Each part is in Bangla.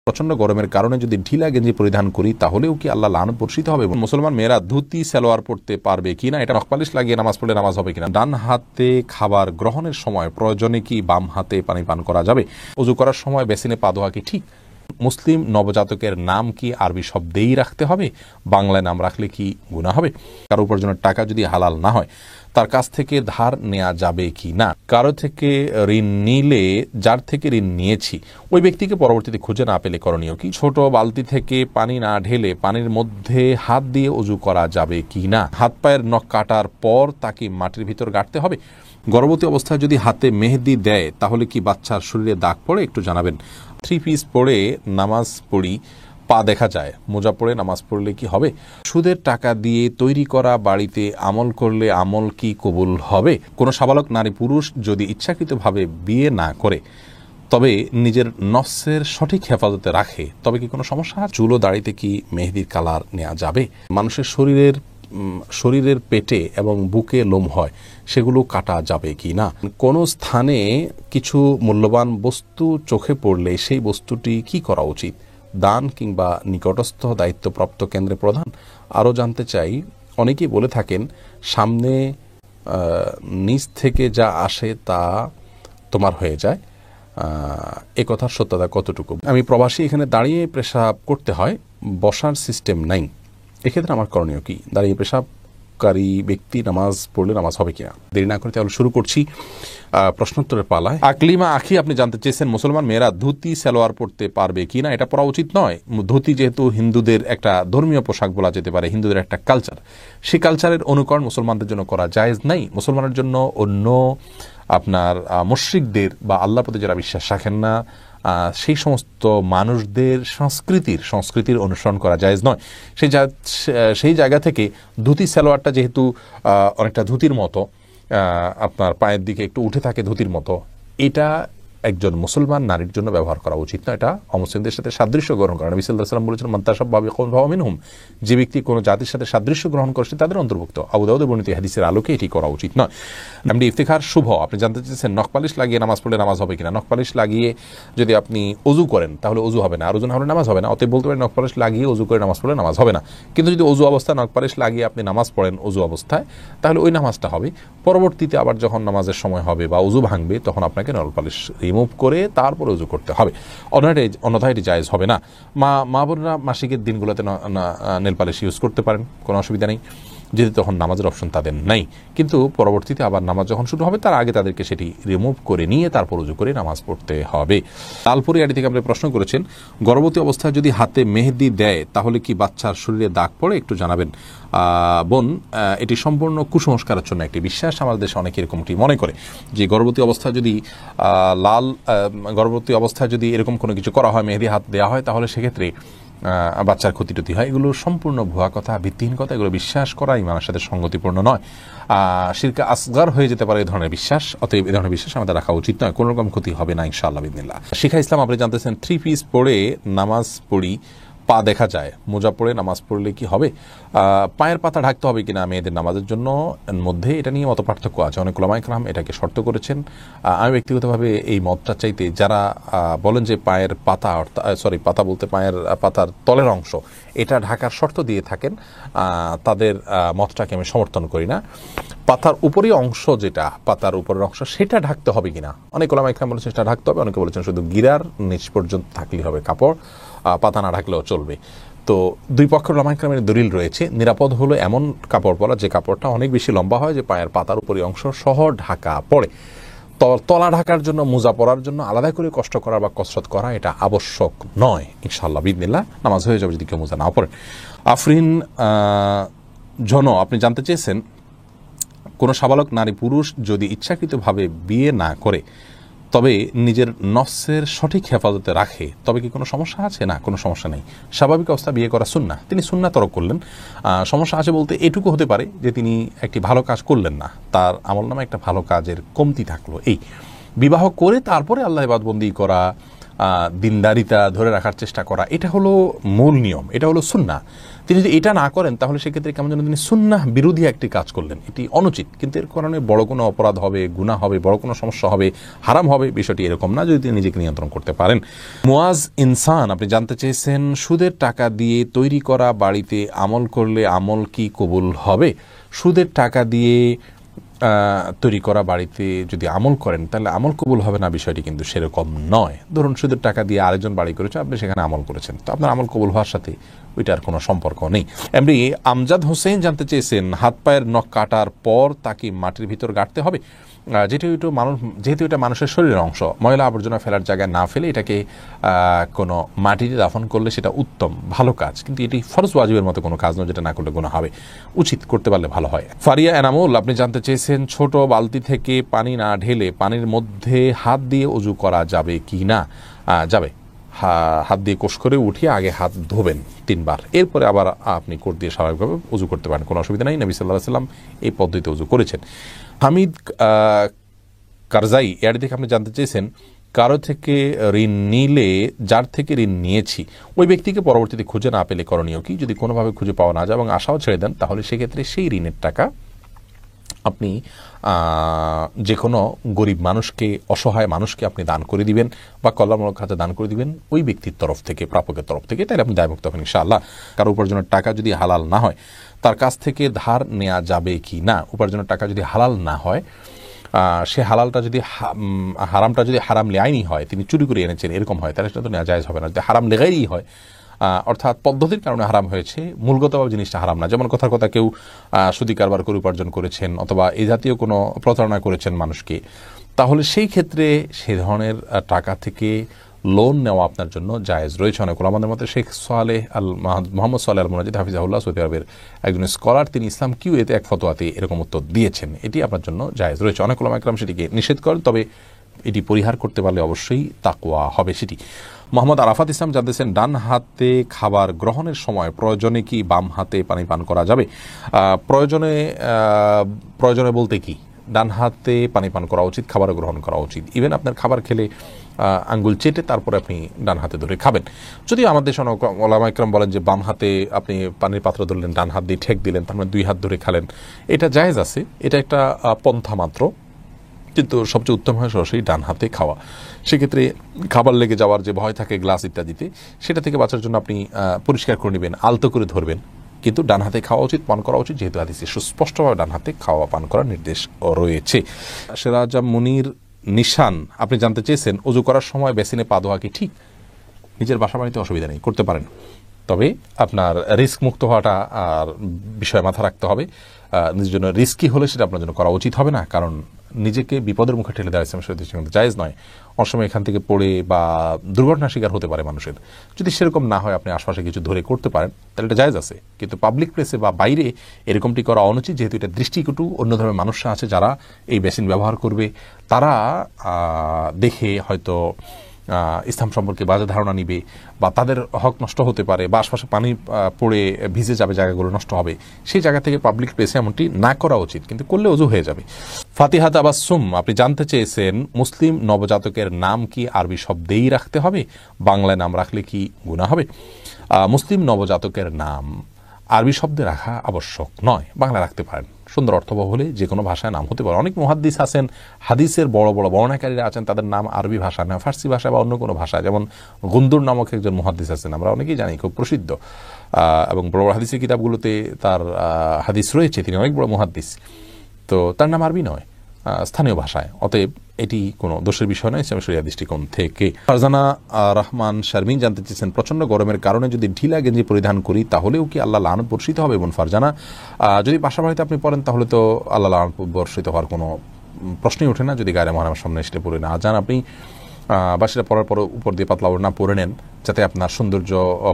প্রচন্ড গরমের কারণে যদি ঢিলা গেঞ্জি পরিধান করি তাহলেও কি আল্লাহ লানত বর্ষিত হবে? মুসলমান মেয়েরা ধুতি সালোয়ার পড়তে পারবে কিনা, এটা নখপালিশ লাগিয়ে নামাজ পড়লে নামাজ হবে কিনা, ডান হাতে খাবার গ্রহণের সময় প্রয়োজনে কি বাম হাতে পানি পান করা যাবে, ওযু করার সময় বেসিনে পা ধোয়া কি ঠিক, মুসলিম নবজাতকের নাম কি আরবি শব্দেই রাখতে হবে, বাংলায় নাম রাখলে কি গুনাহ হবে, কারো উপার্জনের টাকা যদি হালাল না হয় তার কাছ থেকে ধার নেওয়া যাবে কি না, কারো থেকে ঋণ নিলে যার থেকে ঋণ নিয়েছি ওই ব্যক্তিকে পরবর্তীতে খুঁজে না পেলে করণীয় কি, ছোট বালতি থেকে পানি না ঢেলে পানির মধ্যে হাত দিয়ে ওযু করা যাবে কি না, হাত পায়ের নখ কাটার পর তাকে মাটির ভিতর গাড়তে হবে, গর্ভবতী অবস্থায় যদি হাতে মেহেদি দেয় তাহলে কি বাচ্চার শরীরে দাগ পড়ে, একটু জানাবেন। 3 পিস পরে নামাজ পড়ি, পা দেখা যায়, মোজা পড়ে নামাজ পড়লে কি হবে? সুদের টাকা দিয়ে তৈরি করা বাড়িতে আমল করলে আমল কি কবুল হবে? কোনো সাবালক নারী পুরুষ যদি ইচ্ছাকৃতভাবে বিয়ে না করে তবে নিজের নফসের সঠিক হেফাজতে রাখে তবে কি কোনো সমস্যা? চুল ও দাড়িতে কি মেহেদির কালার নেওয়া যাবে? মানুষের শরীরের পেটে এবং বুকে লোম হয়, সেগুলো কাটা যাবে কি না? কোনো স্থানে কিছু মূল্যবান বস্তু চোখে পড়লে সেই বস্তুটি কি করা উচিত, দান কিংবা নিকটস্থ দায়িত্বপ্রাপ্ত কেন্দ্রে প্রদান? আরও জানতে চাই, অনেকেই বলে থাকেন সামনে নিচ থেকে যা আসে তা তোমার হয়ে যায়, এ কথার সত্যতা কতটুকু? আমি প্রবাসী, এখানে দাঁড়িয়ে পেশাব করতে হয়, বসার সিস্টেম নাই, এক্ষেত্রে আমার করণীয় কি? দাঁড়িয়ে পেশাবকারী ব্যক্তি নামাজ পড়লে নামাজ হবে কিনা? দেরি না করে তাহলে শুরু করছি প্রশ্নোত্তরের পালায়। আকলিমা আখি আপনি জানতে চেয়েছেন মুসলমান মেয়েরা ধুতি সালোয়ার পড়তে পারবে কিনা, এটা পরা উচিত নয়। ধুতি যেহেতু হিন্দুদের একটা ধর্মীয় পোশাক বলা যেতে পারে, হিন্দুদের একটা কালচার, সেই কালচারের অনুকরণ মুসলমানদের জন্য করা জায়েজ নাই। মুসলমানের জন্য অন্য আপনার মুশরিকদের বা আল্লাহর প্রতি যারা বিশ্বাস রাখেন না সেই সমস্ত মানুষদের সংস্কৃতির অনুসরণ করা জায়েজ নয়। সেই জায়গা থেকে ধুতি সালোয়ারটা যেহেতু অনেকটা ধুতির মতো, আপনার পায়ের দিকে একটু উঠে থাকে ধুতির মতো, এটা একজন মুসলমান নারীর জন্য ব্যবহার করা উচিত না। এটা অমুসলিমদের সাথে সাদৃশ্য গ্রহণ করা। নবী সাল্লাল্লাহু আলাইহি ওয়াসাল্লাম বলেছেন, মান তাশাব্বাহা বিকওমিন ফাহুয়া মিনহুম, যে ব্যক্তি কোনো জাতির সাথে সাদৃশ্য গ্রহণ করছে তাদের অন্তর্ভুক্ত। আবু দাউদের বর্ণিত হাদিসের আলোকে এটি করা উচিত নয়। এমডি ইফতিখার শুভ আপনি জানতে চেয়েছেন নখপালিশ লাগিয়ে নামাজ পড়লে নামাজ হবে কিনা। নখপালিশ লাগিয়ে যদি আপনি ওযু করেন তাহলে ওযু হবে না, আর ওযু না হলে নামাজ হবে না। অতএব বলতে পারেন নখপালিশ লাগিয়ে ওযু করে নামাজ পড়লে নামাজ হবে না। কিন্তু যদি ওযু অবস্থায় নখপালিশ লাগিয়ে আপনি নামাজ পড়েন ওযু অবস্থায়, তাহলে ওই নামাজটা হবে। পরবর্তীতে আবার যখন নামাজের সময় হবে বা ওযু ভাঙবে তখন আপনাকে নখপালিশ রিমুভ করে তারপর ওযু করতে হবে, অন্যথায় এটি জায়েজ হবে না। মা বোনরা মাসিকের দিনগুলোতে নেল পালিশ ইউজ করতে পারেন, কোনো অসুবিধা নেই, যেহেতু তখন নামাজের অপশন তাদের নাই। কিন্তু পরবর্তীতে আবার নামাজ যখন শুরু হবে তার আগে তাদেরকে সেটি রিমুভ করে নিয়ে তারপর ওযু করে নামাজ পড়তে হবে। লালপুরি আড়ি থেকে আপনি প্রশ্ন করেছেন, গর্ভবতী অবস্থায় যদি হাতে মেহেদি দেয় তাহলে কি বাচ্চার শরীরে দাগ পড়ে, একটু জানাবেন। বোন, এটি সম্পূর্ণ কুসংস্কারের জন্য একটি বিশ্বাস। আমাদের দেশে অনেকে এরকমটি মনে করে যে গর্ভবতী অবস্থায় যদি এরকম কোনো কিছু করা হয়, মেহেদি হাত দেওয়া হয়, তাহলে সেক্ষেত্রে বাচ্চার ক্ষতি হয়। এগুলো সম্পূর্ণ ভুয়া কথা, ভিত্তিহীন কথা। এগুলো বিশ্বাস করা ইমানের সাথে সঙ্গতিপূর্ণ নয়, শিরকে আসগার হয়ে যেতে পারে এই ধরনের বিশ্বাস। অতএব এই ধরনের বিশ্বাস আমাদের রাখা উচিত নয়, কোনো রকম ক্ষতি হবে না ইনশাআল্লাহ বিদিনিল্লাহ। শিখা ইসলাম আপনি জানতেছেন 3 পিস পরে নামাজ পড়ি, পা দেখা যায়, মোজা পড়ে নামাজ পড়লে কি হবে? পায়ের পাতা ঢাকতে হবে কিনা মেয়েদের নামাজের জন্য মধ্যে, এটা নিয়ে মত পার্থক্য আছে। অনেক উলামায়ে কেরাম এটাকে শর্ত করেছেন। আমি ব্যক্তিগতভাবে এই মতটা চাইতে, যারা বলেন যে পায়ের পাতা, পাতা বলতে পায়ের পাতার তলের অংশ, এটা ঢাকার শর্ত দিয়ে থাকেন, তাদের মতটাকে আমি সমর্থন করি না। পাতার উপরের অংশ, যেটা পাতার উপরের অংশ, সেটা ঢাকতে হবে কিনা, অনেক উলামায়ে কেরাম বলেছেন সেটা ঢাকতে হবে, অনেকে বলেছেন শুধু গিরার নিচ পর্যন্ত থাকলেই হবে কাপড়, পাতা না ঢাকলেও চলবে। তো দুই পক্ষের উলামায়ে কেরামের দলিল রয়েছে। নিরাপদ হলো এমন কাপড় পরা যে কাপড়টা অনেক বেশি লম্বা হয়, যে পায়ের পাতার উপরের অংশ সহ ঢাকা পড়ে। তলা ঢাকার জন্য, মোজা পরার জন্য আলাদা করে কষ্ট করা বা কসরত করা এটা আবশ্যক নয়। ইনশাআল্লাহ বিদিনিল্লাহ নামাজ হয়ে যাবে যদি কেউ মোজা না পড়েন। আফরিন জন আপনি জানতে চেয়েছেন, কোনো সাবালক নারী পুরুষ যদি ইচ্ছাকৃতভাবে বিয়ে না করে তবে নিজের নফসের সঠিক হেফাজতে রাখে তবে কি কোনো সমস্যা আছে? না, কোনো সমস্যা নেই। স্বাভাবিক অবস্থা বিয়ে করা সুন্নাহ, তিনি সুন্নাহ তরক করলেন। সমস্যা আছে বলতে এটুকু হতে পারে যে তিনি একটি ভালো কাজ করলেন না, তার আমলনামে একটা ভালো কাজের কমতি থাকলো। এই বিবাহ করে তারপরে আল্লাহ ইবাদতবন্দি করা, দিনদারিতা ধরে রাখার চেষ্টা করা, এটা হলো মূল নিয়ম, এটা হলো সুন্নাহ। তিনি যদি এটা না করেন তাহলে সেক্ষেত্রে কেমন যেন তিনি সুন্নাহ বিরোধী একটি কাজ করলেন, এটি অনুচিত। কিন্তু এর কারণে বড় কোনো অপরাধ হবে, গুনাহ হবে, বড় কোনো সমস্যা হবে, হারাম হবে, বিষয়টি এরকম না যদি তিনি নিজেকে নিয়ন্ত্রণ করতে পারেন। মুয়াজ ইনসান আপনি জানতে চেয়েছেন, সুদের টাকা দিয়ে তৈরি করা বাড়িতে আমল করলে আমল কি কবুল হবে? সুদের টাকা দিয়ে তৈরি করা বাড়িতে যদি আমল করেন তাহলে আমল কবুল হবে না, বিষয়টি কিন্তু সেরকম নয়। ধরুন সুদের টাকা দিয়ে আরেকজন বাড়ি করেছে, আপনি সেখানে আমল করেছেন, তো আপনার আমল কবুল হওয়ার সাথে ওইটার কোনো সম্পর্ক নেই। এমনি আমজাদ হোসেন জানতে চেয়েছেন, হাত পায়ের নখ কাটার পর তাকে মাটির ভিতর গাঁটতে হবে? যেহেতু এটা মানুষের শরীরের অংশ, ময়লা আবর্জনা ফেলার জায়গায় না ফেলে এটাকে কোনো মাটিতে দাফন করলে সেটা উত্তম, ভালো কাজ। কিন্তু এটি ফরজ ওয়াজিবের মতো কোনো কাজ নয় যেটা না করলে গুনাহ হবে, উচিত করতে পারলে ভালো হয়। ফারিয়া এনামুল আপনি জানতে চেয়েছেন, ছোট বালতি থেকে পানি না ঢেলে পানির মধ্যে হাত দিয়ে ওযু করা যাবে কি না? যাবে। হাত দিয়ে কোষ করে উঠিয়ে আগে হাত ধোবেন 3 বার, এরপরে আবার আপনি কোট দিয়ে স্বাভাবিকভাবে ওযু করতে পারেন, কোনো অসুবিধা নেই। নবী সাল্লাল্লাহু আলাইহি ওয়াসাল্লাম এই পদ্ধতিতে ওযু করেছেন। হামিদ কারজাই এর দিকে আপনি জানতে চেয়েছেন, কারো থেকে ঋণ নিলে যার থেকে ঋণ নিয়েছি ওই ব্যক্তিকে পরবর্তীতে খুঁজে না পেলে করণীয় কি? যদি কোনোভাবে খুঁজে পাওয়া না যায় এবং আশাও ছেড়ে দেন, তাহলে সেক্ষেত্রে সেই ঋণের টাকা আপনি যে কোনো গরিব মানুষকে, অসহায় মানুষকে আপনি দান করে দিবেন বা কল্যাণমূলক খাতে দান করে দিবেন ওই ব্যক্তির তরফ থেকে, প্রাপকের তরফ থেকে, তাহলে আপনি দায়মুক্ত হবেন ইনশাআল্লাহ। কারো উপার্জনের টাকা যদি হালাল না হয় তার কাছ থেকে ধার নেওয়া যাবে কি না? উপার্জনের টাকা যদি হালাল না হয়, সে হালালটা যদি হারামটা যদি হারাম লেআইনি হয়, তিনি চুরি করে এনেছেন এরকম হয়, তাহলে সেটা তো নেওয়া জায়েজ হবে না। যদি হারাম লেগাইই হয়, অর্থাৎ পদ্ধতির কারণে হারাম হয়েছে, মূলগতভাবে জিনিসটা হারাম না। যেমন কথার কথা কেউ সুদি কারবার করে উপার্জন করেছেন অথবা এই জাতীয় কোনো প্রতারণা করেছেন মানুষকে, তাহলে সেই ক্ষেত্রে সে ধরনের টাকা থেকে লোন নেওয়া আপনার জন্য জায়েজ রয়েছে। অনেক ওলামাদের মতে শেখ মোহাম্মদ সালেহ আল মুনাজিদ হাফিজাহুল্লাহ সৌদি আরবের একজন স্কলার, তিনি ইসলাম কিউ এতে এক ফতোয়াতে এরকম উত্তর দিয়েছেন, এটি আপনার জন্য জায়েজ রয়েছে। অনেক ওলামা ইকরাম সেটিকে নিষেধ করেন, তবে এটি পরিহার করতে পারলে অবশ্যই তাকওয়া হবে সেটি। মোহাম্মদ আরাফাত ইসলাম জানতেছেন, ডান হাতে খাবার গ্রহণের সময় প্রয়োজনে কি বাম হাতে পানি পান করা যাবে? প্রয়োজনে বলতে কি, ডান হাতে পানি পান করা উচিত, খাবার গ্রহণ করা উচিত। ইভেন আপনার খাবার খেলে আঙ্গুল চেটে তারপরে আপনি ডান হাতে ধরে খাবেন। যদি আমাদের দেশে ওলামা ইকরাম বলেন যে বাম হাতে আপনি পানির পাত্র ধরলেন, ডান হাত দিয়ে ঠেক দিলেন, তার মানে 2 হাত ধরে খেলেন, এটা জায়েজ আছে, এটা একটা পন্থা মাত্র, কিন্তু সবচেয়ে উত্তম হয় সরাসরি ডান হাতে খাওয়া। সেক্ষেত্রে খাবার লেগে যাওয়ার যে ভয় থাকে গ্লাস ইত্যাদিতে, সেটা থেকে বাঁচার জন্য আপনি পরিষ্কার করে নেবেন, আলতো করে ধরবেন, কিন্তু ডান হাতে খাওয়া উচিত, পান করা উচিত, যেহেতু হাদিসে সুস্পষ্টভাবে ডান হাতে খাওয়া পান করার নির্দেশ রয়েছে। সিরাজা মুনির নিশান আপনি জানতে চেয়েছেন, ওযু করার সময় বেসিনে পা ধোয়া কি ঠিক? নিজের বাসা বাড়িতে অসুবিধা নেই, করতে পারেন, তবে আপনার রিস্ক মুক্ত হওয়াটা আর বিষয় মাথা রাখতে হবে। নিজের জন্য রিস্কি হলে সেটা আপনার জন্য করা উচিত হবে না, কারণ নিজেকে বিপদের মুখে ঠেলে দেওয়া ইসলামের শরীয়তে জায়েজ নয়। অনেক সময় এখান থেকে পড়ে বা দুর্ঘটনার শিকার হতে পারে মানুষের। যদি সেরকম না হয়, আপনি আশপাশে কিছু ধরে করতে পারেন, তাহলে এটা জায়েজ আছে। কিন্তু পাবলিক প্লেসে বা বাইরে এরকমটি করা অনুচিত, যেহেতু এটা দৃষ্টিকটু। অন্য ধরনের মানুষরা আছে যারা এই বেসিন ব্যবহার করবে, তারা দেখে হয়তো ইসলাম সম্পর্কে বাজে ধারণা নিবে বা তাদের হক নষ্ট হতে পারে বা আশপাশে পানি পড়ে ভিজে যাবে, জায়গাগুলো নষ্ট হবে। সেই জায়গা থেকে পাবলিক প্লেসে এমনটি না করা উচিত, কিন্তু করলে ওযু হয়ে যাবে। ফাতিহা তাবাসসুম আপনি জানতে চেয়েছেন, মুসলিম নবজাতকের নাম কি আরবি শব্দেই রাখতে হবে? বাংলায় নাম রাখলে কি গুনাহ হবে? মুসলিম নবজাতকের নাম আরবি শব্দে রাখা আবশ্যক নয়, বাংলা রাখতে পারেন। সুন্দর অর্থবহ হলে যে কোনো ভাষায় নাম হতে পারে। অনেক মুহাদ্দিস আছেন, হাদিসের বড় বড় বর্ণনাকারীরা আছেন, তাদের নাম আরবি ভাষা না, ফার্সি ভাষা বা অন্য কোনো ভাষা। যেমন গুন্দুর নামক একজন মুহাদ্দিস আছেন, আমরা অনেকেই জানি, খুব প্রসিদ্ধ, এবং বড় বড় হাদিসের কিতাবগুলোতে তার হাদিস রয়েছে, তিনি অনেক বড় মুহাদ্দিস, তো তার নাম আরবি নয়, স্থানীয় ভাষায়। অতএব এটি কোনো দোষের বিষয় নয় ইসলামের শরিয়া দৃষ্টিকোণ থেকে। ফারজানা রহমান শারমিন জানতে চেয়েছেন, প্রচণ্ড গরমের কারণে যদি ঢিলা গেঞ্জি পরিধান করি তাহলেও কি আল্লাহ লানত বর্ষিত হবে? এবং ফারজানা, যদি বাসা বাড়িতে আপনি পড়েন তাহলে তো আল্লাহ লানত বর্ষিত হওয়ার কোনো প্রশ্নই ওঠে না, যদি গায়ে মহারামের সামনে সেটা পরে না যান আপনি, বা সেটা পরার পর উপর দিয়ে পাতলা ওড়না পরে নেন, যাতে আপনার সৌন্দর্য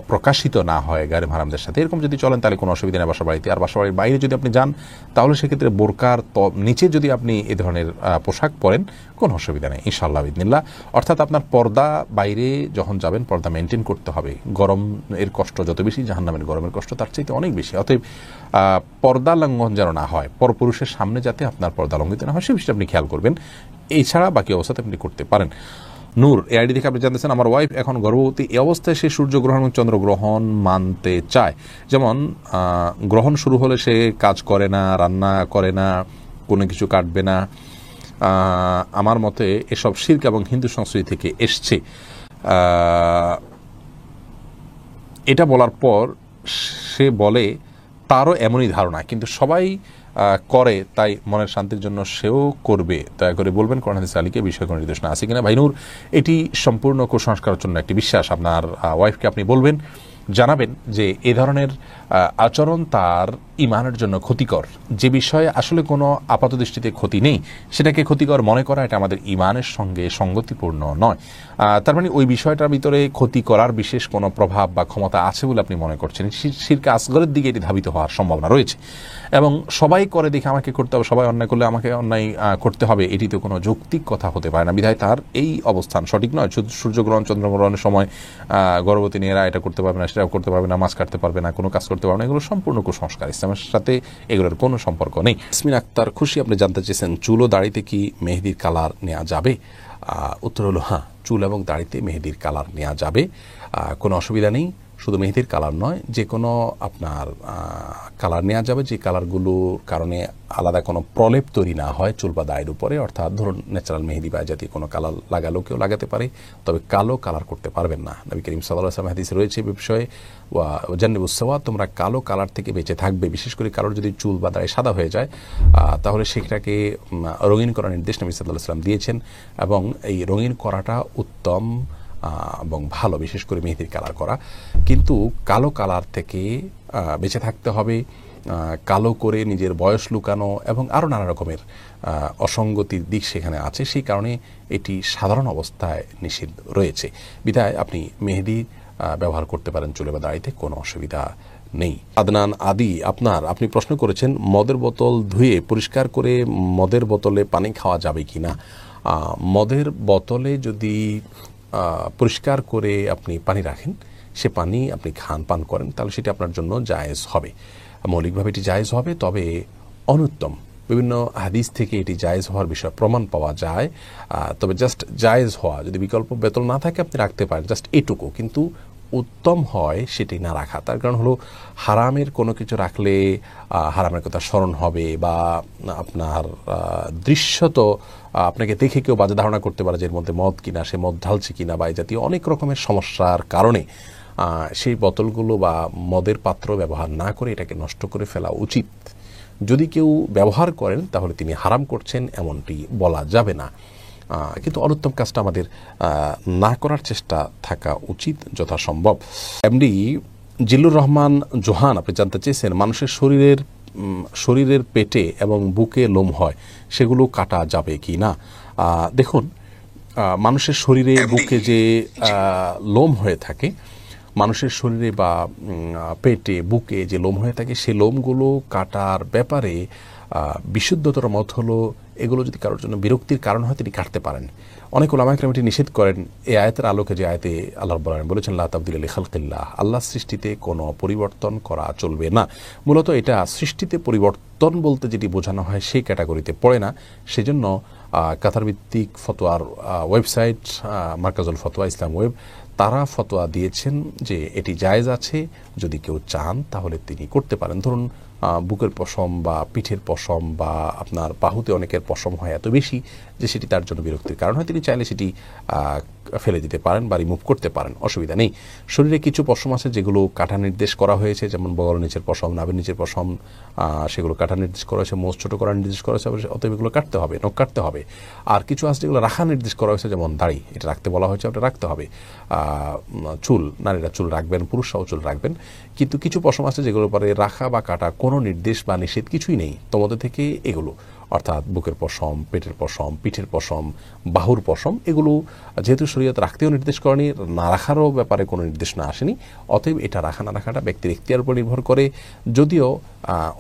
প্রকাশিত না হয় গায়ে হারামদের সাথে। এরকম যদি চলেন তাহলে কোনো অসুবিধা নেই বাসা বাড়িতে। আর বাসা বাড়ির বাইরে যদি আপনি যান তাহলে সেক্ষেত্রে বোরকার নিচে যদি আপনি এ ধরনের পোশাক পরেন, কোনো অসুবিধা নেই ইনশাআল্লাহ বিদিনিল্লাহ। অর্থাৎ আপনার পর্দা, বাইরে যখন যাবেন পর্দা মেনটেন করতে হবে। গরম এর কষ্ট যত বেশি, জাহান্নামের গরমের কষ্ট তার চাইতে অনেক বেশি। অতএব পর্দা লঙ্ঘন যেন না হয়, পরপুরুষের সামনে যাতে আপনার পর্দা লঙ্ঘিত না হয়, সে বিষয়টা আপনি খেয়াল করবেন। এছাড়া বাকি অবস্থাতে আপনি করতে পারেন। নূর এআইডি থেকে আপনি জানতেছেন, আমার ওয়াইফ এখন গর্ভবতী, এই অবস্থায় সে সূর্যগ্রহণ এবং চন্দ্রগ্রহণ মানতে চায়। যেমন গ্রহণ শুরু হলে সে কাজ করে না, রান্না করে না, কোনো কিছু কাটবে না। আমার মতে এসব শিরক এবং হিন্দু সংস্কৃতি থেকে এসছে। এটা বলার পর সে বলে তারও এমনই ধারণা, কিন্তু সবাই করে তাই মনের শান্তির জন্য সেও করবে। দয়া করে বলবেন কোরআন হাদিস আলীকে বিষয় কোনো নির্দেশনা আছে কিনা। ভাইনুর, এটি সম্পূর্ণ কুসংস্কারের জন্য একটি বিশ্বাস। আপনার ওয়াইফকে আপনি বলবেন, জানাবেন যে এ ধরনের আচরণ তার ইমানের জন্য ক্ষতিকর। যে বিষয়ে আসলে কোনো আপাত দৃষ্টিতে ক্ষতি নেই, সেটাকে ক্ষতিকর মনে করা এটা আমাদের ইমানের সঙ্গে সঙ্গতিপূর্ণ নয়। তার মানে ওই বিষয়টার ভিতরে ক্ষতি করার বিশেষ কোনো প্রভাব বা ক্ষমতা আছে বলে আপনি মনে করছেন। শিরকে আসগরের দিকে এটি ধাবিত হওয়ার সম্ভাবনা রয়েছে, এবং সবাই করে দেখে আমাকে করতে হবে, সবাই অন্যায় করলে আমাকে অন্যায় করতে হবে, এটি তো কোনো যৌক্তিক কথা হতে পারে না। বিধায় তার এই অবস্থান সঠিক নয়। সূর্যগ্রহণ চন্দ্রগ্রহণের সময় গর্ভবতী মেয়েরা এটা করতে পারবে না, সেটাও করতে পারবে না, মাছ কাটতে পারবে না, কোনো কাজ করতে পারবে না। এগুলো সম্পূর্ণ কুসংস্কার, ইসলামের সাথে এগুলোর কোনো সম্পর্ক নেই। ইসমিন আক্তার খুশি আপনি জানতে চেয়েছেন, চুল ও দাড়িতে কি মেহেদির কালার নেওয়া যাবে? উত্তর হলো হ্যাঁ, চুল এবং দাড়িতে মেহেদির কালার নেওয়া যাবে, কোনো অসুবিধা নেই। শুধু মেহেদির কালার নয়, যে কোনো আপনার কালার নেওয়া যাবে, যে কালারগুলোর কারণে আলাদা কোনো প্রলেপ তৈরি না হয় চুল বা দাড়ির উপরে। অর্থাৎ ধরুন ন্যাচারাল মেহেদি বা জাতীয় কোনো কালার লাগালেও কেউ লাগাতে পারে, তবে কালো কালার করতে পারবেন না। নবী করিম সাল্লাল্লাহু আলাইহি ওয়াসাল্লাম হাদিসে রয়েছে এ বিষয়ে, জান্নিবুস সাওয়া, তোমরা কালো কালার থেকে বেঁচে থাকবে। বিশেষ করে কারোর যদি চুল বা দাড়ি সাদা হয়ে যায় তাহলে সেটাকে রঙিন করার নির্দেশ নবী সাল্লাল্লাহু আলাইহি ওয়াসাল্লাম দিয়েছেন, এবং এই রঙিন করাটা উত্তম এবং ভালো, বিশেষ করে মেহেদির কালার করা। কিন্তু কালো কালার থেকে বেঁচে থাকতে হবে। কালো করে নিজের বয়স লুকানো এবং আরও নানা রকমের অসঙ্গতির দিক সেখানে আছে, সেই কারণে এটি সাধারণ অবস্থায় নিষিদ্ধ রয়েছে। বিধায় আপনি মেহেদি ব্যবহার করতে পারেন চুলে বা দাড়িতে, কোনো অসুবিধা নেই। আদনান আদি আপনি প্রশ্ন করেছেন, মদের বোতল ধুয়ে পরিষ্কার করে মদের বোতলে পানি খাওয়া যাবে কি না। মদের বোতলে যদি পরিষ্কার করে আপনি পানি রাখেন, সে পানি আপনি পান করেন, তাহলে সেটি আপনার জন্য জায়েজ হবে, মৌলিকভাবে এটি জায়েজ হবে। তবে অনুত্তম, বিভিন্ন হাদিস থেকে এটি জায়েজ হওয়ার বিষয়ে প্রমাণ পাওয়া যায়। তবে জাস্ট জায়েজ হওয়া, যদি বিকল্প বোতল না থাকে আপনি রাখতে পারেন, জাস্ট এটুকু। কিন্তু উত্তম হয় সেটি না রাখা। তার কারণ হলো হারামের কোনো কিছু রাখলে হারামের কথা স্মরণ হবে, বা আপনার দৃশ্যত আপনাকে দেখে কেউ বাজে ধারণা করতে পারে যে এর মধ্যে মদ কিনা, সে মদ ঢালছে কিনা, বা এই জাতীয় অনেক রকমের সমস্যার কারণে সেই বোতলগুলো বা মদের পাত্র ব্যবহার না করে এটাকে নষ্ট করে ফেলা উচিত। যদি কেউ ব্যবহার করেন তাহলে তিনি হারাম করছেন এমনটি বলা যাবে না, কিন্তু অনুত্তম কাজটা আমাদের না করার চেষ্টা থাকা উচিত যথাসম্ভব। এমডি জিল্লুর রহমান জোহান আপনি জানতে চেয়েছেন, মানুষের শরীরের পেটে এবং বুকে লোম হয়, সেগুলো কাটা যাবে কি না। দেখুন, মানুষের শরীরে বুকে যে লোম হয়ে থাকে, মানুষের শরীরে বা পেটে বুকে যে লোম হয়ে থাকে, সেই লোমগুলো কাটার ব্যাপারে বিশুদ্ধতর মত হলো এগুলো যদি কারোর জন্য বিরক্তির কারণ হয় তিনি কাটতে পারেন। অনেক উলামা কেরাম এটি নিষেধ করেন এই আয়াতের আলোকে, যে আয়াতে আল্লাহ রাব্বুল আলামিন বলেছেন লা তাবদীলা লিখালকিল্লাহ, আল্লাহর সৃষ্টিতে কোনো পরিবর্তন করা চলবে না। মূলত এটা সৃষ্টিতে পরিবর্তন বলতে যেটি বোঝানো হয় সেই ক্যাটাগরিতে পড়ে না। সেজন্য কাতার ভিত্তিক ফতোয়ার ওয়েবসাইট মার্কাজুল ফতোয়া ইসলাম ওয়েব, তারা ফতোয়া দিয়েছেন যে এটি জায়েজ আছে, যদি কেউ চান তাহলে তিনি করতে পারেন। ধরুন বুকের পশম বা পিঠের পশম বা আপনার বাহুতে অনেকের পশম হয় এত বেশি যে সেটি তার জন্য বিরক্তির কারণ হয়, তিনি চাইলে সেটি ফেলে দিতে পারেন বা রিমুভ করতে পারেন, অসুবিধা নেই। শরীরে কিছু পশম আছে যেগুলো কাটা নির্দেশ করা হয়েছে, যেমন বগল নিচের পশম, নাভির নিচের পশম, সেগুলো কাটা নির্দেশ করা হয়েছে, মোচ ছোটো করার নির্দেশ করা হয়েছে, অতএব এগুলো কাটতে হবে, নখ কাটতে হবে। আর কিছু আছে যেগুলো রাখা নির্দেশ করা হয়েছে, যেমন দাড়ি, এটা রাখতে বলা হয়েছে, ওটা রাখতে হবে। চুল, নারীরা চুল রাখবেন, পুরুষরাও চুল রাখবেন। কিন্তু কিছু পশম আছে যেগুলোর পরে রাখা বা কাটা কোনো নির্দেশ বা নিষেধ কিছুই নেই। তোমাদের থেকে এগুলো, অর্থাৎ বুকের পশম, পেটের পশম, পিঠের পশম, বাহুর পশম, এগুলো যেহেতু শরীয়ত রাখতেও নির্দেশ করেনি, না রাখারও ব্যাপারে কোনো নির্দেশ না আসেনি, অতএব এটা রাখা না রাখাটা ব্যক্তির ইখতিয়ার উপর নির্ভর করে। যদিও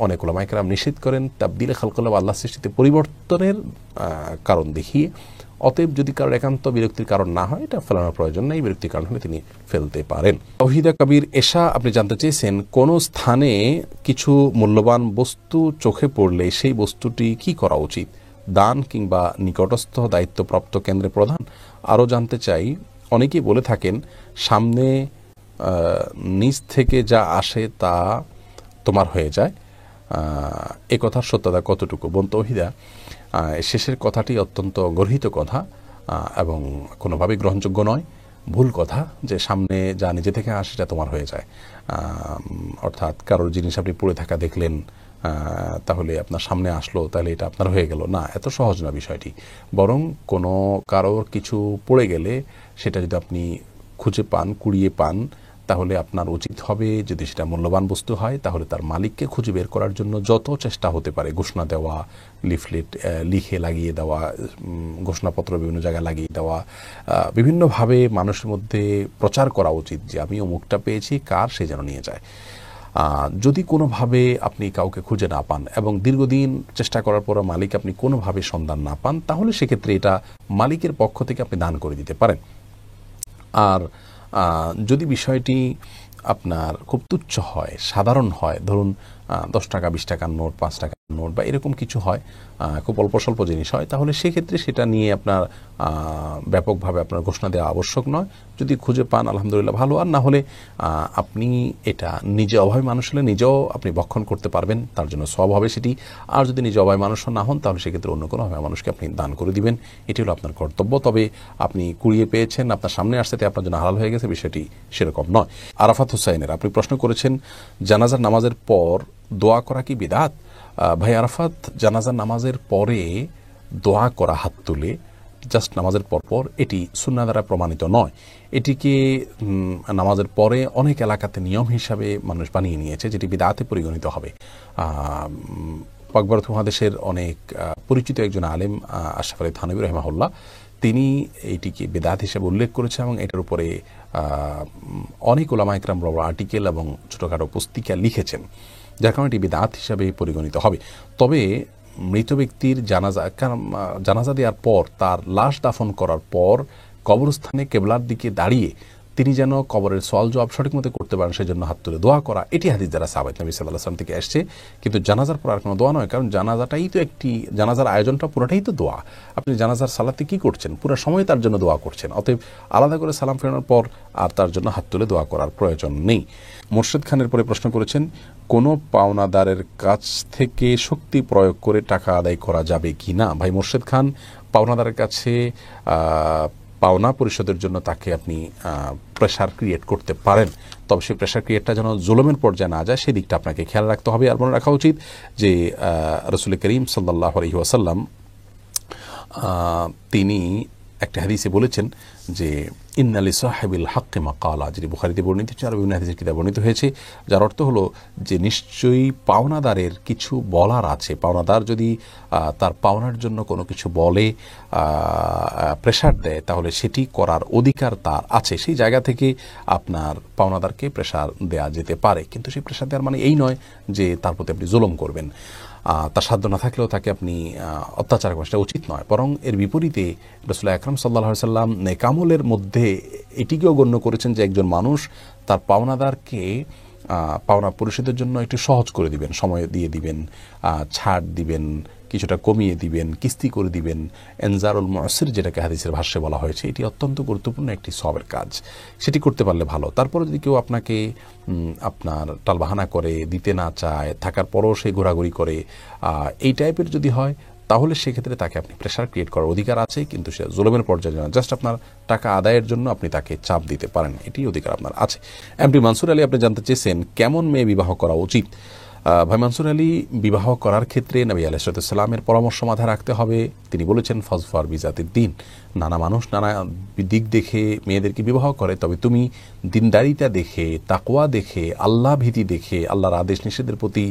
অনেক উলামায়ে কেরাম নিষেধ করেন তাবদীলে খালকিল্লাহ, আল্লাহ সৃষ্টিতে পরিবর্তনের কারণ দেখিয়ে। অতএব যদি কারোর একান্ত বিরক্তির কারণ না হয়, এটা ফেলানোর প্রয়োজন নেই। বিরক্তির কারণ হলে তিনি ফেলতে পারেন। তৌহিদা কবির এশা আপনি জানতে চেয়েছেন, কোন স্থানে কিছু মূল্যবান বস্তু চোখে পড়লে সেই বস্তুটি কি করা উচিত? দান কিংবা নিকটস্থ দায়িত্বপ্রাপ্ত কেন্দ্রের প্রধান? আরও জানতে চাই, অনেকেই বলে থাকেন সামনে নিচ থেকে যা আসে তা তোমার হয়ে যায়, এ কথার সত্যতা কতটুকু? বোন তৌহিদা, শেষের কথাটি অত্যন্ত গর্হিত কথা এবং কোনোভাবেই গ্রহণযোগ্য নয়, ভুল কথা যে সামনে যা নিজে থেকে আসে সেটা তোমার হয়ে যায়। অর্থাৎ কারোর জিনিস আপনি পড়ে থাকা দেখলেন, তাহলে আপনার সামনে আসলো, তাহলে এটা আপনার হয়ে গেল না, এত সহজ না বিষয়টি। বরং কোনো কারোর কিছু পড়ে গেলে সেটা যদি আপনি খুঁজে পান, কুড়িয়ে পান, তাহলে আপনার উচিত হবে, যদি সেটা মূল্যবান বস্তু হয়, তাহলে তার মালিককে খুঁজে বের করার জন্য যত চেষ্টা হতে পারে, ঘোষণা দেওয়া, লিফলেট লিখে লাগিয়ে দেওয়া, ঘোষণাপত্র বিভিন্ন জায়গায় লাগিয়ে দেওয়া, বিভিন্নভাবে মানুষের মধ্যে প্রচার করা উচিত যে আমি অমুকটা পেয়েছি, কার সে যেন নিয়ে যায়। যদি কোনোভাবে আপনি কাউকে খুঁজে না পান এবং দীর্ঘদিন চেষ্টা করার পর মালিক আপনি কোনোভাবে সন্ধান না পান, তাহলে সেক্ষেত্রে এটা মালিকের পক্ষ থেকে আপনি দান করে দিতে পারেন। আর যদি বিষয়টি আপনার খুব তুচ্ছ হয়, সাধারণ হয়, ধরুন 10 টাকা 20 টাকার নোট, 5 টাকার নোট বা এরকম কিছু হয়, খুব অল্প স্বল্প জিনিস হয়, তাহলে সেক্ষেত্রে সেটা নিয়ে আপনার ব্যাপকভাবে আপনার ঘোষণা দেওয়া আবশ্যক নয়। যদি খুঁজে পান আলহামদুলিল্লাহ ভালো, আর না হলে আপনি এটা নিজে অভাবী মানুষ হলে নিজেও আপনি ভক্ষণ করতে পারবেন, তার জন্য সওয়াব হবে সেটি। আর যদি নিজে অভাবী মানুষ না হন, তাহলে সেক্ষেত্রে অন্য কোনো অভাবী মানুষকে আপনি দান করে দিবেন, এটি হলো আপনার কর্তব্য। তবে আপনি কুড়িয়ে পেয়েছেন, আপনার সামনে আসতে আপনার জন্য হালাল হয়ে গেছে, বিষয়টি সেরকম নয়। আরাফাত হুসাইনের আপনি প্রশ্ন করেছেন, জানাজার নামাজের পর দোয়া করা কি বিদআত? ভাই আরাফাত, জানাজার নামাজের পরে দোয়া করা হাত তুলে জাস্ট নামাজের পরপর, এটি সুন্নাহ দ্বারা প্রমাণিত নয়। এটিকে নামাজের পরে অনেক এলাকাতে নিয়ম হিসাবে মানুষ বানিয়ে নিয়েছে, যেটি বিদআতে পরিগণিত হবে। পাক ভারত মহাদেশের অনেক পরিচিত একজন আলেম আশরাফ আলী থানভী রাহিমাহুল্লাহ, তিনি এইটিকে বিদআত হিসেবে উল্লেখ করেছেন এবং এটার উপরে অনেক উলামা ইকরাম বড় আর্টিকেল এবং ছোটোখাটো পুস্তিকা লিখেছেন, যার কারণে এটি বিদআত হিসাবে পরিগণিত হবে। তবে মৃত ব্যক্তির জানাজা দেওয়ার পর, তার লাশ দাফন করার পর কবরস্থানে কেবলার দিকে দাঁড়িয়ে তিনি যেন কবরের সওয়াল জবাব সঠিক মতো করতে পারেন, সেজন্য হাত তুলে দোয়া করা, এটি হাদিস দ্বারা সাহাবায়ে নবী সাল্লাল্লাহু আলাইহি ওয়াসাল্লাম থেকে আসছে। কিন্তু জানাজার পর আর কোনো দোয়া নয়, কারণ জানাজাটাই তো জানাজার আয়োজনটা পুরোটাই তো দোয়া। আপনি জানাজার সালাতে কি করছেন? পুরো সময় তার জন্য দোয়া করছেন। অতএব আলাদা করে সালাম ফেরানোর পর আর তার জন্য হাত তুলে দোয়া করার প্রয়োজন নেই। মোর্শেদ খানের পরে প্রশ্ন করেছেন, কোনো পাওনাদারের কাছ থেকে শক্তি প্রয়োগ করে টাকা আদায় করা যাবে কি না? ভাই মোর্শেদ খান, পাওনাদারের কাছে পাওনা পরিশোধের জন্য তাকে আপনি প্রেশার ক্রিয়েট করতে পারেন, তবে সেই প্রেশার ক্রিয়েটটা যেন জুলুমের পর্যায়ে না যায়, সেদিকটা আপনাকে খেয়াল রাখতে হবে। আর মনে রাখা উচিত যে রাসূল করিম সাল্লাল্লাহু আলাইহি ওয়াসাল্লাম তিনি একটা হাদিসে বলেছেন যে ইন্না লিসাহিবিল হাক্কি মাকালা, যেটি বুখারীতে বর্ণিত হয়েছে আর বিভিন্ন হাদিসের কিতাবে বর্ণিত হয়েছে, যার অর্থ হলো যে নিশ্চয়ই পাওনাদারের কিছু বলার আছে। পাওনাদার যদি তার পাওনার জন্য কোনো কিছু বলে, প্রেশার দেয়, তাহলে সেটি করার অধিকার তার আছে। সেই জায়গা থেকে আপনার পাওনাদারকে প্রেশার দেয়া যেতে পারে, কিন্তু সেই প্রেশার দেওয়ার মানে এই নয় যে তার প্রতি আপনি জুলুম করবেন। তার সাধ্য না থাকলেও তাকে আপনি অত্যাচার করা সেটা উচিত নয়। বরং এর বিপরীতে রাসূল আকরাম সাল্লাল্লাহু আলাইহি ওয়াসাল্লাম নেকামলের মধ্যে এটিকেও গণ্য করেছেন যে একজন মানুষ তার পাওনাদারকে পাওনা পরিশোধের জন্য একটু সহজ করে দিবেন, সময় দিয়ে দিবেন, ছাড় দিবেন, কিছুটা কমিয়ে দিবেন, কিস্তি করে দিবেন। এনজারুল মুসির, যেটাকে হাদিসের ভাষ্যে বলা হয়েছে, এটি অত্যন্ত গুরুত্বপূর্ণ একটি সওয়াবের কাজ। সেটি করতে পারলে ভালো। তারপরে যদি কেউ আপনাকে আপনার টালবাহানা করে, দিতে না চায়, থাকার পরও সে ঘোরাঘুরি করে, এই টাইপের যদি হয়, তাহলে সেক্ষেত্রে তাকে আপনি প্রেশার ক্রিয়েট করার অধিকার আছে, কিন্তু সে জুলুমের পর্যায়ে না, জাস্ট আপনার টাকা আদায়ের জন্য আপনি তাকে চাপ দিতে পারেন, এটি অধিকার আপনার আছে। এমডি মানসুর আলী আপনি জানতে চেয়েছেন কেমন মেয়ে বিবাহ করা উচিত। ভাই মানসুর আলী, বিবাহ করার ক্ষেত্রে নবী আলাইহিস সালামের পরামর্শ মাথায় রাখতে হবে। তিনি বলেছেন ফাজফার বিজাতিদ দ্বীন। নানা মানুষ নানা দিক দেখে মেয়েদেরকে বিবাহ করে, তবে তুমি দিনদারিতা দেখে, তাকওয়া দেখে, আল্লাহ ভীতি দেখে, আল্লাহর আদেশ নিষেধের প্রতি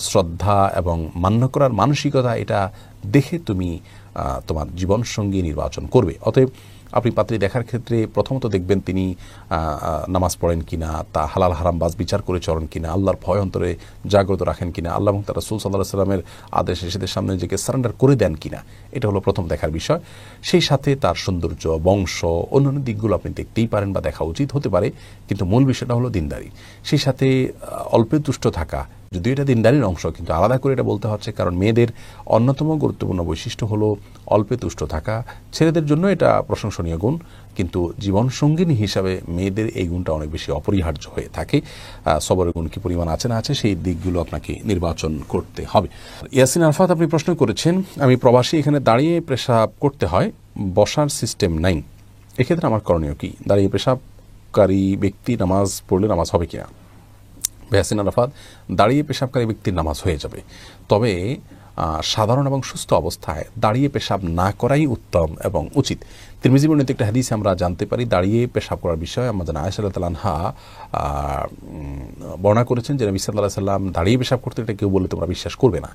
শ্রদ্ধা এবং মান্য করার মানসিকতা, এটা দেখে তুমি তোমার জীবনসঙ্গী নির্বাচন করবে। অতএব আপনি পাত্রী দেখার ক্ষেত্রে প্রথমত দেখবেন তিনি নামাজ পড়েন কিনা, তা হালাল হারাম বাজ বিচার করে চলেন কিনা, আল্লাহর ভয় অন্তরে জাগ্রত রাখেন কিনা, আল্লাহ এবং তার রাসূল সাল্লাল্লাহু আলাইহি ওয়াসাল্লামের আদেশ নিষেধের সামনে নিজেকে সারেন্ডার করে দেন কিনা, এটা হলো প্রথম দেখার বিষয়। সেই সাথে তার সৌন্দর্য, বংশ, অন্যান্য দিকগুলো আপনি দেখতেই পারেন বা দেখা উচিত হতে পারে, কিন্তু মূল বিষয়টা হলো দিনদারি। সেই সাথে অল্পে তুষ্ট থাকা, যদিও এটা দিনদারির অংশ, কিন্তু আলাদা করে এটা বলতে হচ্ছে কারণ মেয়েদের অন্যতম গুরুত্বপূর্ণ বৈশিষ্ট্য হলো অল্পে তুষ্ট থাকা। ছেলেদের জন্য এটা প্রশংসনীয় গুণ, কিন্তু জীবনসঙ্গিনী হিসাবে মেয়েদের এই গুণটা অনেক বেশি অপরিহার্য হয়ে থাকে। সবরের গুণ কি পরিমাণ আছে না আছে সেই দিকগুলো আপনাকে নির্বাচন করতে হবে। ইয়াসিন আরফাত আপনি প্রশ্ন করেছেন, আমি প্রবাসী, এখানে দাঁড়িয়ে পেশাব করতে হয়, বসার সিস্টেম নাই, এক্ষেত্রে আমার করণীয় কি? দাঁড়িয়ে পেশাবকারী ব্যক্তি নামাজ পড়লে নামাজ হবে কিনা? ইয়াসিন আরফাত, দাঁড়িয়ে পেশাবকারী ব্যক্তির নামাজ হয়ে যাবে, তবে সাধারণ এবং সুস্থ অবস্থায় দাঁড়িয়ে পেশাব না করাই উত্তম এবং উচিত। তিরমিজি বর্ণিত একটা হাদিসে আমরা জানতে পারি দাঁড়িয়ে পেশাব করার বিষয়ে আমাদের আয়েশা রাদিয়াল্লাহু আনহা বর্ণনা করেছেন যে নবী সাল্লাল্লাহু আলাইহি সাল্লাম দাঁড়িয়ে পেশাব করতে, এটা কেউ বললে তোমরা বিশ্বাস করবে না।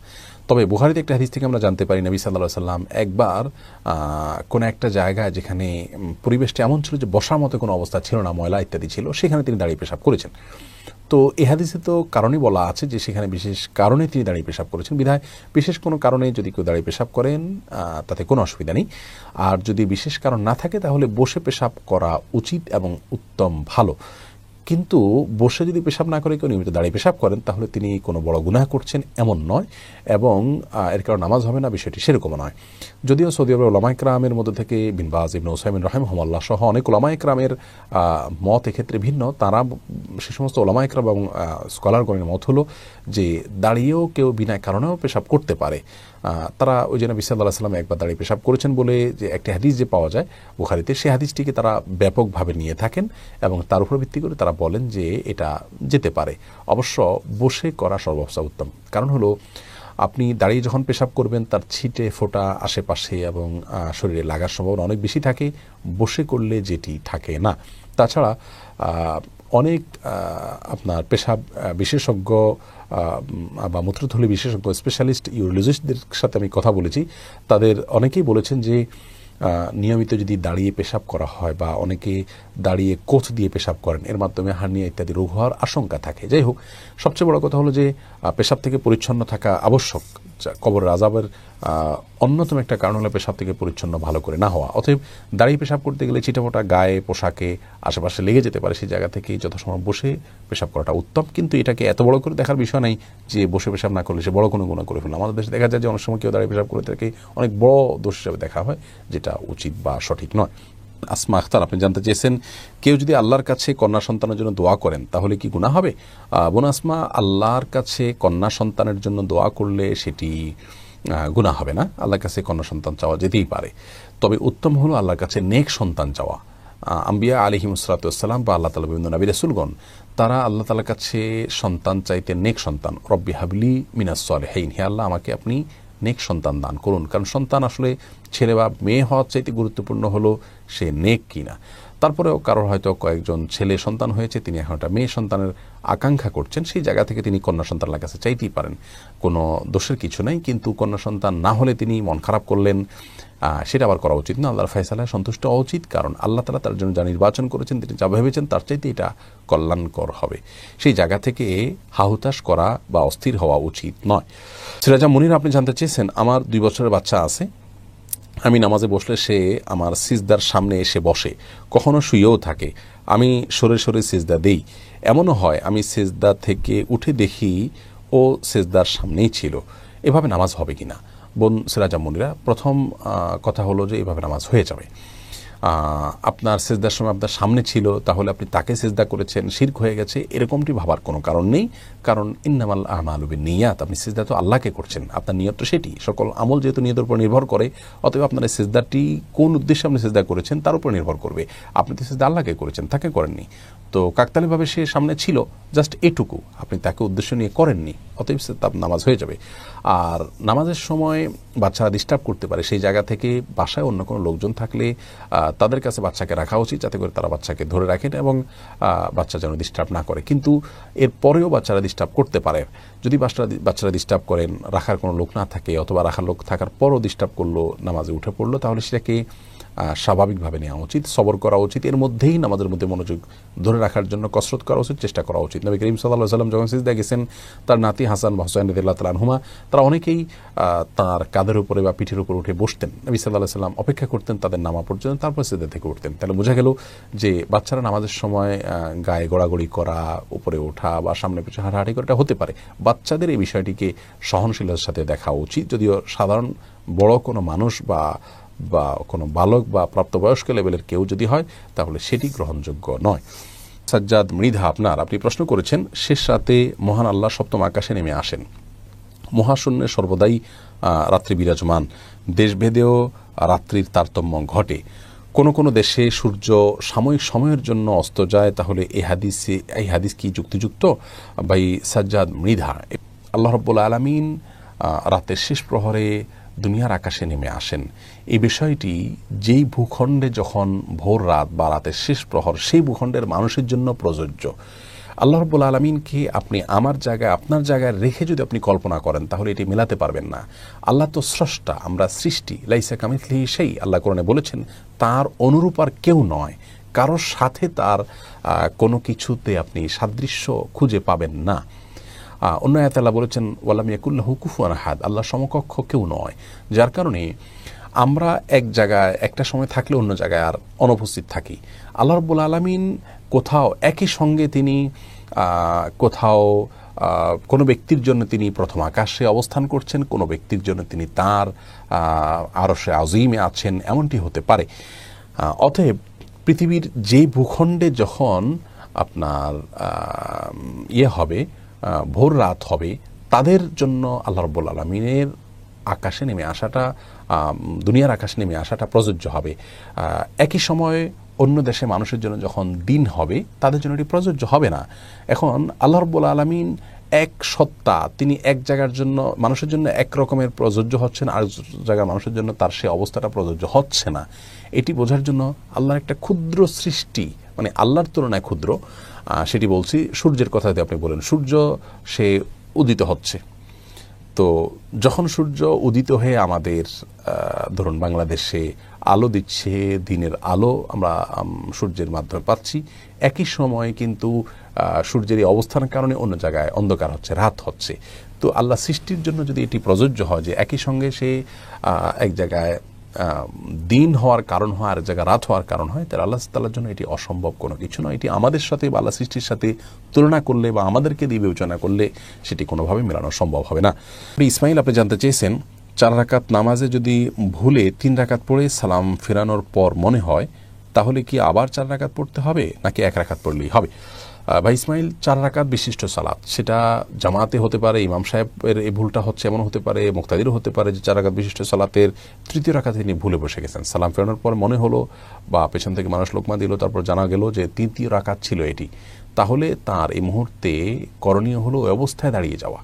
তবে বুখারীতে একটা হাদিস থেকে আমরা জানতে পারি নবী সাল্লাল্লাহু আলাইহি সাল্লাম একবার কোনো একটা জায়গায় যেখানে পরিবেশটা এমন ছিল যে বসার মতো কোনো অবস্থা ছিল না, ময়লা ইত্যাদি ছিল, সেখানে তিনি দাঁড়িয়ে পেশাব করেছেন। তো এই হাদিসে তো কারণই বলা আছে যে সেখানে বিশেষ কারণে তিনি দাঁড়িয়ে পেশাব করেছেন, বিধায় বিশেষ কোনো কারণে যদি কেউ দাঁড়িয়ে পেশাব করেন তাতে কোনো অসুবিধা নেই। আর যদি বিশেষ কারণ না থাকে তাহলে বসে পেশাব করা উচিত এবং উত্তম, ভালো। কিন্তু বসে যদি পেশাব না করে কেউ নিয়মিত দাঁড়িয়ে পেশাব করেন তাহলে তিনি কোনো বড় গুনাহ করছেন এমন নয়, এবং এর কারণে নামাজ হবে না বিষয়টি সেরকমও নয়। যদিও সৌদি আরবের ওলামায়ে কেরামের মধ্যে থেকে বিন বাজ, ইবনে উসাইমিন রাহিমাহুল্লাহ সহ অনেক ওলামায়ে কেরামের মত এক্ষেত্রে ভিন্ন। তারা সে সমস্ত ওলামায়ে কেরাম এবং স্কলারগণের মত হলো যে দাঁড়িয়েও কেউ বিনা কারণেও পেশাব করতে পারে। তারা ওই যে নবী সাল্লাল্লাহু আলাইহি সাল্লাম একবার দাঁড়িয়ে পেশাব করেছেন বলে যে একটি হাদিস যে পাওয়া যায় বুখারীতে, সেই হাদিসটিকে তারা ব্যাপকভাবে নিয়ে থাকেন এবং তার উপর ভিত্তি করে তারা বলেন যে এটা যেতে পারে। অবশ্য বসে করা সর্বাবস্থা উত্তম। কারণ হলো আপনি দাঁড়িয়ে যখন পেশাব করবেন তার ছিটে ফোঁটা আশেপাশে এবং শরীরে লাগার সম্ভাবনা অনেক বেশি থাকে, বসে করলে যেটি থাকে না। তাছাড়া অনেক আপনার পেশাব বিশেষজ্ঞ বা মূত্রথলি বিশেষজ্ঞ স্পেশালিস্ট ইউরোলজিস্টদের সাথে আমি কথা বলেছি, তাদের অনেকেই বলেছেন যে নিয়মিত যদি দাঁড়িয়ে পেশাব করা হয় বা অনেকে দাঁড়িয়ে কোচ দিয়ে পেশাব করেন, এর মাধ্যমে হার্নিয়া ইত্যাদি রোগ হওয়ার আশঙ্কা থাকে। যাই হোক, সবচেয়ে বড় কথা হলো যে পেশাব থেকে পরিচ্ছন্ন থাকা আবশ্যক। কবরের আযাবের অন্যতম একটা কারণ হলো পেশাব থেকে পরিচ্ছন্ন ভালো করে না হওয়া। অতএব দাঁড়িয়ে পেশাব করতে গেলে ছিটাফোঁটা গায়ে, পোশাকে, আশেপাশে লেগে যেতে পারে, সেই জায়গা থেকে যথাসময় বসে পেশাব করাটা উত্তম। কিন্তু এটাকে এত বড় করে দেখার বিষয় নেই যে বসে পেশাব না করলে সে বড় কোনো গুনাহ করে ফেলল। আমাদের দেশে দেখা যায় যে অনেক সময় কেউ দাঁড়িয়ে পেশাব করে তাকে অনেক বড় দোষ হিসাবে দেখা হয়, যেটা উচিত বা সঠিক নয়। আসমা আখতার আপনি জানতে চেয়েছেন, কেউ যদি আল্লাহর কাছে কন্যা সন্তানের জন্য দোয়া করেন তাহলে কি গুনাহ হবে? বোন আসমা, আল্লাহর কাছে কন্যা সন্তানের জন্য দোয়া করলে সেটি গুনাহ হবে না। আল্লাহর কাছে কন্যা সন্তান চাওয়া যেতেই পারে, তবে উত্তম হলো আল্লাহর কাছে নেক সন্তান চাওয়া। আম্বিয়া আলাইহিমুস সালাতু ওয়াস সালাম বা আল্লাহ তাআলা বিভিন্ন নবী রাসূলগণ তারা আল্লাহ তাআলার কাছে সন্তান চাইতে নেক সন্তান, রব্বি হাবলি মিনাস সালিহিন, হে আল্লাহ আমাকে আপনি নেক সন্তান দান করুন। কারণ সন্তান আসলে ছেলে বা মেয়ে হওয়ার চাইতে গুরুত্বপূর্ণ হলো সে নেক কিনা। তারপরেও কারোর হয়তো কয়েকজন ছেলে সন্তান হয়েছে, তিনি এখন একটা মেয়ে সন্তানের আকাঙ্ক্ষা করছেন, সেই জায়গা থেকে তিনি কন্যা সন্তানের কাছে চাইতেই পারেন, কোনো দোষের কিছু নাই। কিন্তু কন্যা সন্তান না হলে তিনি মন খারাপ করলেন, সেটা আবার করা উচিত না। আল্লাহর ফয়সালায় সন্তুষ্ট হওয়া উচিত, কারণ আল্লাহ তাআলা তার জন্য যা নির্বাচন করেছেন, তিনি যা ভেবেছেন তার চাইতে এটা কল্যাণকর হবে। সেই জায়গা থেকে হাহুতাশ করা বা অস্থির হওয়া উচিত নয়। সিরাজা মুনির আপনি জানতে চেয়েছেন, আমার 2 বছরের বাচ্চা আছে, আমি নামাজে বসলে সে আমার সিজদার সামনে এসে বসে, কখনো শুয়েও থাকে, আমি সরে সরে সিজদা দেই, এমনও হয় আমি সিজদা থেকে উঠে দেখি ও সিজদার সামনেই ছিল, এভাবে নামাজ হবে কিনা? বোন সিরাজা মুনিরা, প্রথম কথা হলো যে এভাবে নামাজ হয়ে যাবে। আপনার সিজদার সময় আপনার সামনে ছিল, তাহলে আপনি তাকে সিজদা করেছেন, শিরক হয়ে গেছে, এরকমটি ভাবার কোনো কারণ নেই। কারণ ইন্নামাল আমালু বিন্নিয়াত, আপনি সিজদা তো আল্লাহকে করছেন, আপনার নিয়ত তো সেটি। সকল আমল যেহেতু নিয়তের উপর নির্ভর করে, অতএব আপনার এই সিজদাটি কোন উদ্দেশ্যে আপনি সিজদা করেছেন তার উপর নির্ভর করবে। আপনি তো সিজদা আল্লাহকে করেছেন, তাকে করেননি। তো কাকতালীভাবে সে সামনে ছিল, জাস্ট এটুকু, আপনি তাকে উদ্দেশ্য নিয়ে করেননি, অতএব তার নামাজ হয়ে যাবে। আর নামাজের সময় বাচ্চারা ডিস্টার্ব করতে পারে, সেই জায়গা থেকে বাসায় অন্য কোনো লোকজন থাকলে তাদের কাছে বাচ্চাকে রাখা উচিত, যাতে করে তারা বাচ্চাকে ধরে রাখেন এবং বাচ্চা যেন ডিস্টার্ব না করে। কিন্তু এর পরেও বাচ্চারা ডিস্টার্ব করতে পারে। যদি বাচ্চারা ডিস্টার্ব করেন, রাখার কোনো লোক না থাকে, অথবা রাখার লোক থাকার পরও ডিস্টার্ব করলো, নামাজে উঠে পড়লো, তাহলে সেটাকে স্বাভাবিকভাবে নেওয়া উচিত, সবর করা উচিত, এর মধ্যেই নামাজের মধ্যে মনোযোগ ধরে রাখার জন্য কসরত করা উচিত, চেষ্টা করা উচিত। নবী করিম সাল্লাল্লাহু আলাইহি ওয়াসাল্লাম যখন সিজদায় গেছেন, তার নাতি হাসান বা হুসাইন রাদিয়াল্লাহু তাআলা আনহুমা তারা অনেকেই তার কাঁধের উপরে বা পিঠের উপর উঠে বসতেন। নবী সাল্লাল্লাহু আলাইহি ওয়াসাল্লাম অপেক্ষা করতেন তাদের নামা পর্যন্ত, তারপর সিজদা থেকে উঠতেন। তাহলে বোঝা গেল যে বাচ্চারা নামাজের সময় গায়ে গড়াগড়ি করা, উপরে ওঠা বা সামনে পিছনে হাঁটাহাঁটি করা এটা হতে পারে। বাচ্চাদের এই বিষয়টিকে সহনশীলতার সাথে দেখা উচিত। যদিও সাধারণ বড় কোনো মানুষ বা কোনো বালক বা প্রাপ্তবয়স্ক লেভেলের কেউ যদি হয় তাহলে সেটি গ্রহণযোগ্য নয়। সাজ্জাদ মৃধা আপনি প্রশ্ন করেছেন, শেষ রাতে মহান আল্লাহ সপ্তম আকাশে নেমে আসেন, মহাশূন্যে সর্বদাই রাত্রি বিরাজমান, দেশভেদেও রাত্রির তারতম্য ঘটে, কোনো দেশে সূর্য সাময়িক সময়ের জন্য অস্ত যায়, তাহলে এই হাদিস কি যুক্তিযুক্ত? ভাই সাজ্জাদ মৃধা, আল্লাহ রাব্বুল আলামিন রাতের শেষ প্রহরে দুনিয়ার আকাশে নেমে আসেন, এই বিষয়টি যেই ভূখণ্ডে যখন ভোর রাত বা রাতের শেষ প্রহর, সেই ভূখণ্ডের মানুষের জন্য প্রযোজ্য। আল্লাহ রাব্বুল আলামিনকে আপনি আমার জায়গায় আপনার জায়গায় রেখে যদি আপনি কল্পনা করেন তাহলে এটি মেলাতে পারবেন না। আল্লাহ তো স্রষ্টা, আমরা সৃষ্টি, লাইসা কামিথলিহি শাই, আল্লাহ কোরআনে বলেছেন তার অনুরূপ আর কেউ নয়, কারোর সাথে তার কোনো কিছুতে আপনি সাদৃশ্য খুঁজে পাবেন না। অন্য আয়াতে আল্লাহ বলেছেন ওয়ালাম ইয়াকুল্লাহু কুফুয়ান আহাদ, আল্লাহ সমকক্ষ কেউ নয়। যার কারণে আমরা এক জায়গায় একটা সময় থাকলে অন্য জায়গায় আর অনুপস্থিত থাকি। আল্লাহ রাব্বুল আলামিন কোথাও একই সঙ্গে তিনি কোথাও কোনো ব্যক্তির জন্য তিনি প্রথম আকাশে অবস্থান করছেন, কোনো ব্যক্তির জন্য তিনি তার আরশে আজিমে আছেন, এমনটি হতে পারে। অতএব পৃথিবীর যে ভূখণ্ডে যখন আপনার হবে ভোর রাত হবে, তাদের জন্য আল্লাহ রাব্বুল আলামিনের আকাশে নেমে আসাটা, দুনিয়ার আকাশে নেমে আসাটা প্রযোজ্য হবে। একই সময়ে অন্য দেশে মানুষের জন্য যখন দিন হবে তাদের জন্য এটি প্রযোজ্য হবে না। এখন আল্লাহ রাব্বুল আলামিন এক সত্তা, তিনি এক জায়গার জন্য মানুষের জন্য এক রকমের প্রযোজ্য হচ্ছেন, আর জায়গার মানুষের জন্য তার সে অবস্থাটা প্রযোজ্য হচ্ছে না। এটি বোঝার জন্য আল্লাহর একটা ক্ষুদ্র সৃষ্টি, মানে আল্লাহর তুলনায় ক্ষুদ্র, সেটি বলছি সূর্যের কথা যদি আপনি বলেন, সূর্য সে উদিত হচ্ছে, তো যখন সূর্য উদিত হয়ে আমাদের ধরুন বাংলাদেশে আলো দিচ্ছে, দিনের আলো আমরা সূর্যের মাধ্যমে পাচ্ছি, একই সময়ে কিন্তু সূর্যের এই অবস্থানের কারণে অন্য জায়গায় অন্ধকার হচ্ছে, রাত হচ্ছে। তো আল্লাহ সৃষ্টির জন্য যদি এটি প্রযোজ্য হয় যে একই সঙ্গে সে এক জায়গায় দিন হওয়ার কারণ হয় আর এক জায়গায় রাত হওয়ার কারণ হয়, তাহলে আল্লাহ তাআলার জন্য এটি অসম্ভব কোনো কিছু নয়। এটি আমাদের সাথে বা আল্লাহ সৃষ্টির সাথে তুলনা করলে বা আমাদেরকে দিয়ে বিবেচনা করলে সেটি কোনোভাবে মেলানো সম্ভব হবে না। ইসমাইল, আপনি জানতে চেয়েছেন 4 রাকাত নামাজে যদি ভুলে 3 রাকাত পড়ে সালাম ফেরানোর পর মনে হয় তাহলে কি আবার 4 রাকাত পড়তে হবে নাকি 1 রাকাত পড়লেই হবে? ভাই ইসমাইল, 4 রাকাত বিশিষ্ট সালাত, সেটা জামাতে হতে পারে, ইমাম সাহেবের এই ভুলটা হচ্ছে এমন হতে পারে, মুক্তাদিরও হতে পারে যে 4 রাকাত বিশিষ্ট সালাতের 3য় রাকাতে তিনি ভুলে বসে গেছেন, সালাম ফেরানোর পর মনে হলো বা পেছন থেকে মানুষ লোকমা দিল, তারপর জানা গেল যে 3য় রাকাত ছিল এটি, তাহলে তার এই মুহূর্তে করণীয় হলো ওই অবস্থায় দাঁড়িয়ে যাওয়া,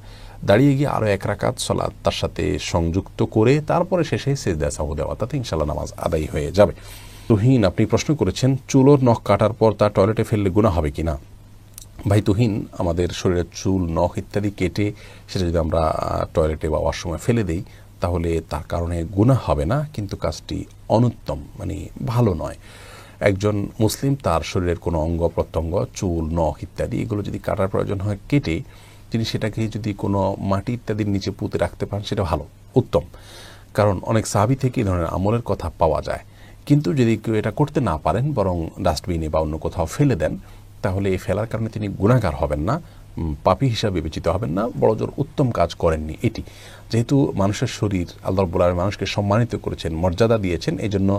দাঁড়িয়ে গিয়ে আরও 1 রাকাত সালাত তার সাথে সংযুক্ত করে তারপরে শেষে সিজদা সাহু দেওয়া, তাতে ইনশাআল্লাহ নামাজ আদায় হয়ে যাবে। তুহিন, আপনি প্রশ্ন করেছেন চুলোর নখ কাটার পর তা টয়লেটে ফেললে গুনাহ হবে কিনা? ভাই তুহিন, আমাদের শরীরের চুল, নখ ইত্যাদি কেটে সেটা যদি আমরা টয়লেটে বা ওয়াশরুমে ফেলে দিই তাহলে তার কারণে গুনাহ হবে না, কিন্তু কাজটি অনুত্তম, মানে ভালো নয়। একজন মুসলিম তার শরীরের কোনো অঙ্গ প্রত্যঙ্গ, চুল, নখ ইত্যাদি এগুলো যদি কাটার প্রয়োজন হয় কেটে তিনি সেটাকে যদি কোনো মাটি ইত্যাদির নিচে পুঁতে রাখতে পারেন সেটা ভালো, উত্তম। কারণ অনেক সাহাবী থেকে এই ধরনের আমলের কথা পাওয়া যায়। কিন্তু যদি কেউ এটা করতে না পারেন, বরং ডাস্টবিনে বা অন্য কোথাও ফেলে দেন, তাহলে এই ফেলার কারণে তিনি গুনাহগার হবেন না, পাপী হিসাবে বিবেচিত হবেন না, বড়জোর উত্তম কাজ করেননি। এটি যেহেতু মানুষের শরীর, আল্লাহ রাব্বুল আলামিন মানুষকে সম্মানিত করেছেন, মর্যাদা দিয়েছেন, এই জন্য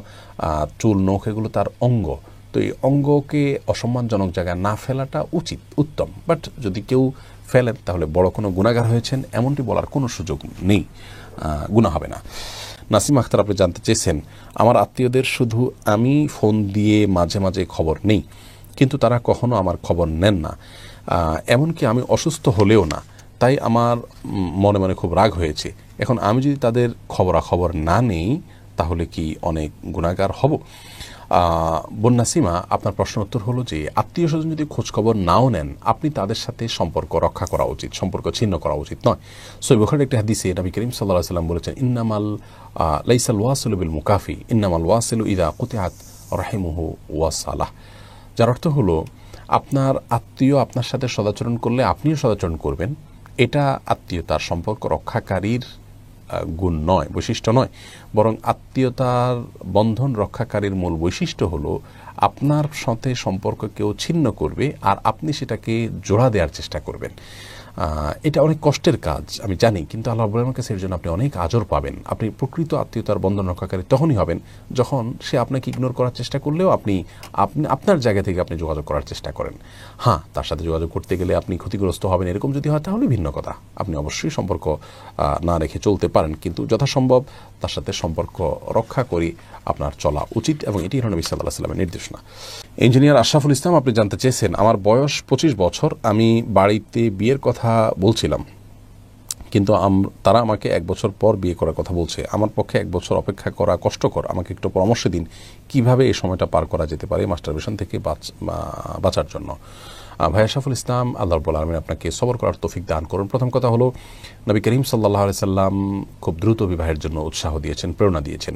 চুল, নখ এগুলো তার অঙ্গ, তো এই অঙ্গকে অসম্মানজনক জায়গায় না ফেলাটা উচিত, উত্তম। বাট যদি কেউ ফেলেন তাহলে বড় কোনো গুনাহগার হয়েছেন এমনটি বলার কোনো সুযোগ নেই, গুনাহ হবে না। নাসিম আখতার, আপনি জানতে চেয়েছেন আমার আত্মীয়দের শুধু আমি ফোন দিয়ে মাঝে মাঝে খবর নেই, কিন্তু তারা কখনো আমার খবর নেন না, এমনকি আমি অসুস্থ হলেও না, তাই আমার মনে মনে খুব রাগ হয়েছে। এখন আমি যদি তাদের খবরাখবর না নেই তাহলে কি অনেক গুনাহগার হব? বন্যাসীমা, আপনার প্রশ্ন উত্তর হলো যে আত্মীয় স্বজন যদি খোঁজখবর নাও নেন, আপনি তাদের সাথে সম্পর্ক রক্ষা করা উচিত, সম্পর্ক ছিন্ন করা উচিত নয়। সহিহ বুখারীর একটি হাদিসে নবী করিম সাল্লাল্লাহু আলাইহি ওয়াসাল্লাম বলেছেন, ইন্নামাল লাইসাল ওয়াসিলু বিল মুকাফি ইন্নামাল ওয়াসিলু ইযা কুতিআত রাহিমুহু ওয়াসালাহ। যার অর্থ হলো আপনার আত্মীয় আপনার সাথে সদাচরণ করলে আপনিও সদাচরণ করবেন, এটা আত্মীয়তার সম্পর্ক রক্ষাকারীর গুণ নয়, বৈশিষ্ট্য নয়। বরং আত্মীয়তার বন্ধন রক্ষাকারীর মূল বৈশিষ্ট্য হলো আপনার সাথে সম্পর্ক কেউ ছিন্ন করবে আর আপনি সেটাকে জোড়া দেওয়ার চেষ্টা করবেন। এটা অনেক কষ্টের কাজ আমি জানি, কিন্তু আল্লাহ রাব্বুল আলামিনের কাছে এর জন্য আপনি অনেক আজর পাবেন। আপনি প্রকৃত আত্মীয়তার বন্ধন রক্ষাকারী তখনই হবেন যখন সে আপনাকে ইগনোর করার চেষ্টা করলেও আপনি আপনার জায়গা থেকে আপনি যোগাযোগ করার চেষ্টা করেন। হ্যাঁ, তার সাথে যোগাযোগ করতে গেলে আপনি ক্ষতিগ্রস্ত হবেন, এরকম যদি হয় তাহলে ভিন্ন কথা। আপনি অবশ্যই সম্পর্ক না রেখে চলতে পারেন, কিন্তু যথাসম্ভব তার সাথে সম্পর্ক রক্ষা করে আপনার চলা উচিত, এবং এটি হলো নবী সাল্লাল্লাহু আলাইহি ওয়াসাল্লামের নির্দেশনা। ইঞ্জিনিয়ার আশরাফুল ইসলাম, আপনি জানতে চেয়েছেন, আমার বয়স 25 বছর, আমি বাড়িতে বিয়ের কথা বলছিলাম, কিন্তু তারা আমাকে 1 বছর পর বিয়ে করার কথা বলছে। আমার পক্ষে 1 বছর অপেক্ষা করা কষ্টকর, আমাকে একটু পরামর্শ দিন কিভাবে এই সময়টা পার করা যেতে পারে মাস্টারবেশন থেকে বাঁচার জন্য। ভাই আশরাফুল ইসলাম, আল্লাহ রাব্বুল আলামিন আপনাকে সবর করার তৌফিক দান করুন। প্রথম কথা হলো, নবী করিম সাল্লাল্লাহু আলাইহি সাল্লাম খুব দ্রুত বিবাহের জন্য উৎসাহ দিয়েছেন, প্রেরণা দিয়েছেন।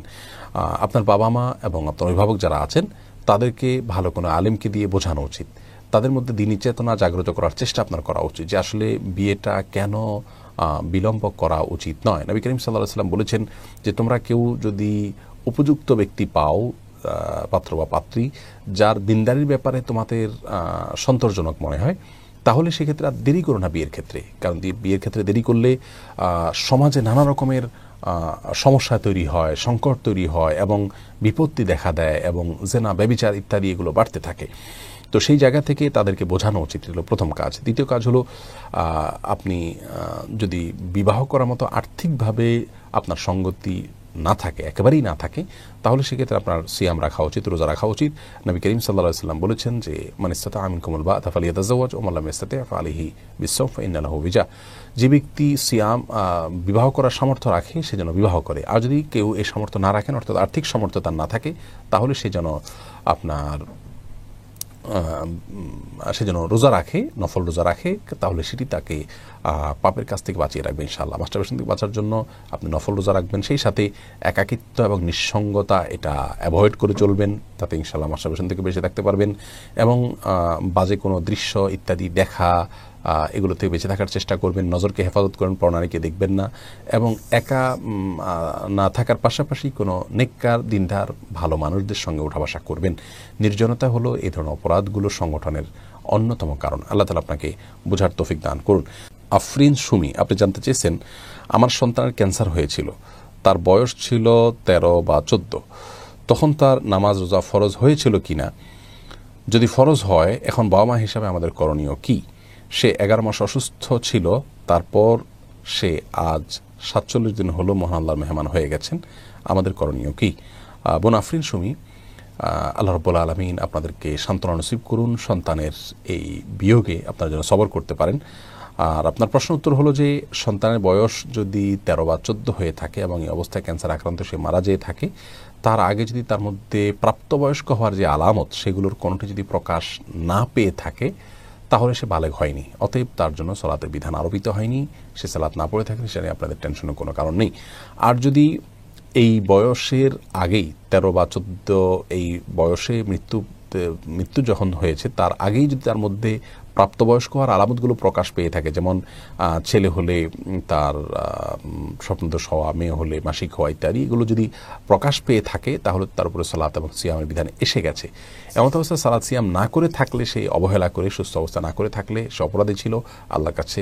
আপনার বাবা মা এবং আপনার অভিভাবক যারা আছেন তাদেরকে ভালো কোনো আলেমকে দিয়ে বোঝানো উচিত, তাদের মধ্যে দ্বীনি চেতনা জাগ্রত করার চেষ্টা আপনার করা উচিত যে আসলে বিয়েটা কেন বিলম্ব করা উচিত নয়। নবী করিম সাল্লাল্লাহু আলাইহি সাল্লাম বলেছেন যে তোমরা কেউ যদি উপযুক্ত ব্যক্তি পাও, পাত্র বা পাত্রী, যার দিনদারির ব্যাপারে তোমাদের সন্তোষজনক মনে হয়, তাহলে সেক্ষেত্রে আর দেরি করো না বিয়ের ক্ষেত্রে। কারণ বিয়ের ক্ষেত্রে দেরি করলে সমাজে নানা রকমের সমস্যা তৈরি হয়, সংকট তৈরি হয় এবং বিপত্তি দেখা দেয় এবং জেনা, ব্যভিচার ইত্যাদি এগুলো বাড়তে থাকে। তো সেই জায়গা থেকে তাদেরকে বোঝানো উচিত, হলো প্রথম কাজ। দ্বিতীয় কাজ হলো, আপনি যদি বিবাহ করার মতো আর্থিকভাবে আপনার সঙ্গতি না থাকে, একেবারেই না থাকে, তাহলে সেক্ষেত্রে আপনার সিয়াম রাখা উচিত, রোজা রাখা উচিত। নবী করিম সাল্লাল্লাহু আলাইহি ওয়াসাল্লাম বলেছেন যে মান ইসতাতা মিনকুমুল বাআতা ফালিয়াতাযাওয়াজ ওয়া মান লাম ইসতাতি ফাআলাইহি বিসসাওম ফাইন্না লাহু বিজা। যে ব্যক্তি সিয়াম বিবাহ করার সামর্থ্য রাখে সে যেন বিবাহ করে, আর যদি কেউ এই সামর্থ্য না রাখেন, অর্থাৎ আর্থিক সামর্থ্য তার না থাকে, তাহলে সে যেন রোজা রাখে, নফল রোজা রাখে, তাহলে সেটি তাকে পাপের কাছ থেকে বাঁচিয়ে রাখবে ইনশাআল্লাহ। মাস্টারবেশন থেকে বাঁচার জন্য আপনি নফল রোজা রাখবেন, সেই সাথে একাকিত্ব এবং নিঃসঙ্গতা এটা অ্যাভয়েড করে চলবেন, তাতে ইনশাআল্লাহ মাস্টারবেশন থেকে বেঁচে থাকতে পারবেন। এবং বাজে কোনো দৃশ্য ইত্যাদি দেখা, এগুলো থেকে বেঁচে থাকার চেষ্টা করবেন। নজরকে হেফাজত করেন, প্রণালীকে দেখবেন না, এবং একা না থাকার পাশাপাশি কোনো নেককার, দিনদার, ভালো মানুষদের সঙ্গে ওঠা বসা করবেন। নির্জনতা হলো এই ধরনের অপরাধগুলো সংগঠনের অন্যতম কারণ। আল্লাহ তাআলা আপনাকে বোঝার তৌফিক দান করুন। আফরিন সুমি, আপনি জানতে চেয়েছেন, আমার সন্তানের ক্যান্সার হয়েছিল, তার বয়স ছিল 13 বা 14, তখন তার নামাজ রোজা ফরজ হয়েছিল কিনা? যদি ফরজ হয়, এখন বাবা মা হিসাবে আমাদের করণীয় কি? সে 11 মাস অসুস্থ ছিল, তারপর সে আজ 47 দিন হলো মহান আল্লাহর মেহমান হয়ে গেছেন, আমাদের করণীয় কি? বোন আফরিন সুমি, আল্লাহ রাব্বুল আলামিন আপনাদেরকে সান্ত্বনা নসিব করুন, সন্তানের এই বিয়োগে আপনারা যেন সবর করতে পারেন। আর আপনার প্রশ্ন উত্তর হলো যে সন্তানের বয়স যদি 13 বা 14 হয়ে থাকে এবং এই অবস্থায় ক্যান্সার আক্রান্ত সে মারা যেয়ে থাকে, তার আগে যদি তার মধ্যে প্রাপ্তবয়স্ক হওয়ার যে আলামত সেগুলোর কোনোটি যদি প্রকাশ না পেয়ে থাকে, তাহলে সে বালেগ হয়নি, অতএব তার জন্য সালাতের বিধান আরোপিত হয়নি। সে সালাত না পড়ে থাকলে সেটা নিয়ে আপনাদের টেনশনের কোনো কারণ নেই। আর যদি এই বয়সের আগেই 13 বা 14 এই বয়সে মৃত্যু যখন হয়েছে তার আগেই যদি তার মধ্যে প্রাপ্তবয়স্ক হওয়ার আলামতগুলো প্রকাশ পেয়ে থাকে, যেমন ছেলে হলে তার স্বপ্নদোষ হওয়া, মেয়ে হলে মাসিক হওয়া ইত্যাদি, এগুলো যদি প্রকাশ পেয়ে থাকে, তাহলে তার উপরে সালাত এবং সিয়ামের বিধান এসে গেছে। এমন অবস্থায় সালাত সিয়াম না করে থাকলে, সে অবহেলা করে সুস্থ অবস্থা না করে থাকলে সে অপরাধী ছিল। আল্লাহর কাছে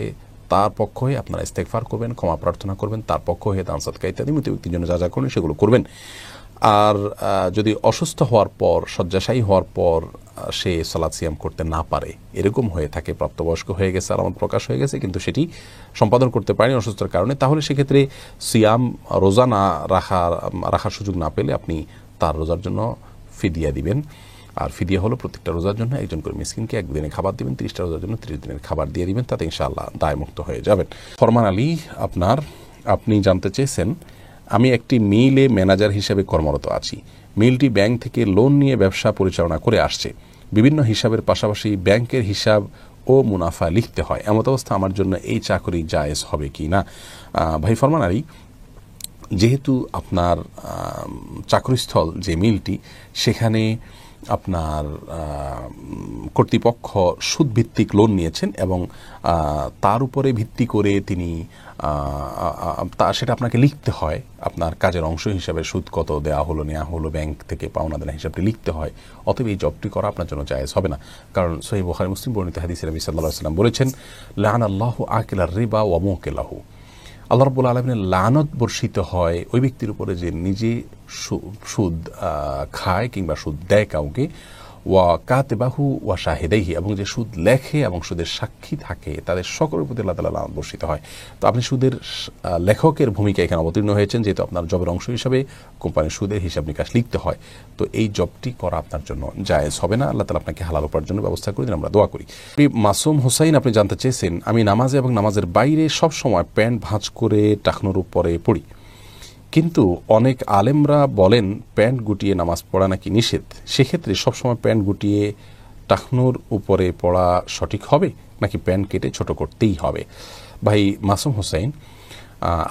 তার পক্ষ হয়ে আপনারা ইস্তেগফার করবেন, ক্ষমা প্রার্থনা করবেন, তার পক্ষ হয়ে দান সাদকা ইত্যাদি মৃত ব্যক্তির জন্য যা যা করেন সেগুলো করবেন। আর যদি অসুস্থ হওয়ার পর, শয্যাশায়ী হওয়ার পর সে সালাত সিয়াম করতে না পারে, এরকম হয়ে থাকে, প্রাপ্তবয়স্ক হয়ে গেছে, আলামত প্রকাশ হয়ে গেছে, কিন্তু সেটি সম্পাদন করতে পারেনি অসুস্থতার কারণে, তাহলে সেক্ষেত্রে সিয়াম, রোজা না রাখার সুযোগ না পেলে আপনি তার রোজার জন্য ফিদিয়া দিবেন। আর ফিদিয়া হলো প্রত্যেকটা রোজার জন্য একজন করে মিসকিনকে 1 দিনের খাবার দিবেন, 30টা রোজার জন্য 30 দিনের খাবার দিয়ে দিবেন, তাতে ইনশাআল্লাহ দায়মুক্ত হয়ে যাবেন। ফরমান আলী, আপনি জানতে চেয়েছেন, আমি একটি মিলে ম্যানেজার হিসেবে কর্মরত আছি। মেয়েটি ব্যাংক থেকে লোন নিয়ে ব্যবসা পরিচালনা করে আসছে, বিভিন্ন হিসাবের পাশাপাশি ব্যাংকের হিসাব ও মুনাফা লিখতে হয়, এমত অবস্থা আমার জন্য এই চাকরি জায়েজ হবে কি না? ভাই ফরমানারি, যেহেতু আপনার চাকরিস্থল যে মিলটি, সেখানে আপনার কর্তৃপক্ষ সুদভিত্তিক লোন নিয়েছেন এবং তার উপরে ভিত্তি করে তিনি সেটা আপনাকে লিখতে হয়, আপনার কাজের অংশ হিসাবে সুদ কত দেওয়া হলো, নেওয়া হলো, ব্যাংক থেকে পাওনা দেনা হিসাবটি লিখতে হয়। অতএব এই জবটি করা আপনার জন্য জায়েজ হবে না। কারণ সহিহ বুখারী মুসলিম বর্ণিত হাদিসে নবী সাল্লাল্লাহু আলাইহি ওয়াসাল্লাম বলেছেন, লা'নাল্লাহু আকিলার রিবা ওয়া মুকিলাহু, আল্লাহ রাব্বুল আলামিনের লানত বর্ষিত হয় ওই ব্যক্তির উপরে যে নিজে সুদ খায় কিংবা সুদ দেয় কাউকে, ওয়া কাতিবাহু ওয়া শাহিদাইহি, এবং যে সুদ লেখে এবং সুদের সাক্ষী থাকে, তাদের সকলের প্রতি আল্লাহ তাআলা লানত বর্ষিত হয়। তো আপনি সুদের লেখকের ভূমিকা এখানে অবতীর্ণ হয়েছেন, যেহেতু আপনার জবের অংশ হিসাবে কোম্পানির সুদের হিসাব নিকাশ লিখতে হয়। তো এই জবটি করা আপনার জন্য জায়েজ হবে না। আল্লাহ তাআলা আপনাকে হালাল উপার্জনের ব্যবস্থা করে দিন, আমরা দোয়া করি। মাসুম হোসাইন, আপনি জানতে চেয়েছেন, আমি নামাজে এবং নামাজের বাইরে সব সময় প্যান্ট ভাঁজ করে টাকনোর উপরে পড়ি, কিন্তু অনেক আলেমরা বলেন প্যান্ট গুটিয়ে নামাজ পড়া নাকি নিষেধ। সেক্ষেত্রে সবসময় প্যান্ট গুটিয়ে টাকনোর উপরে পড়া সঠিক হবে নাকি প্যান্ট কেটে ছোট করতেই হবে? ভাই মাসুম হোসেন,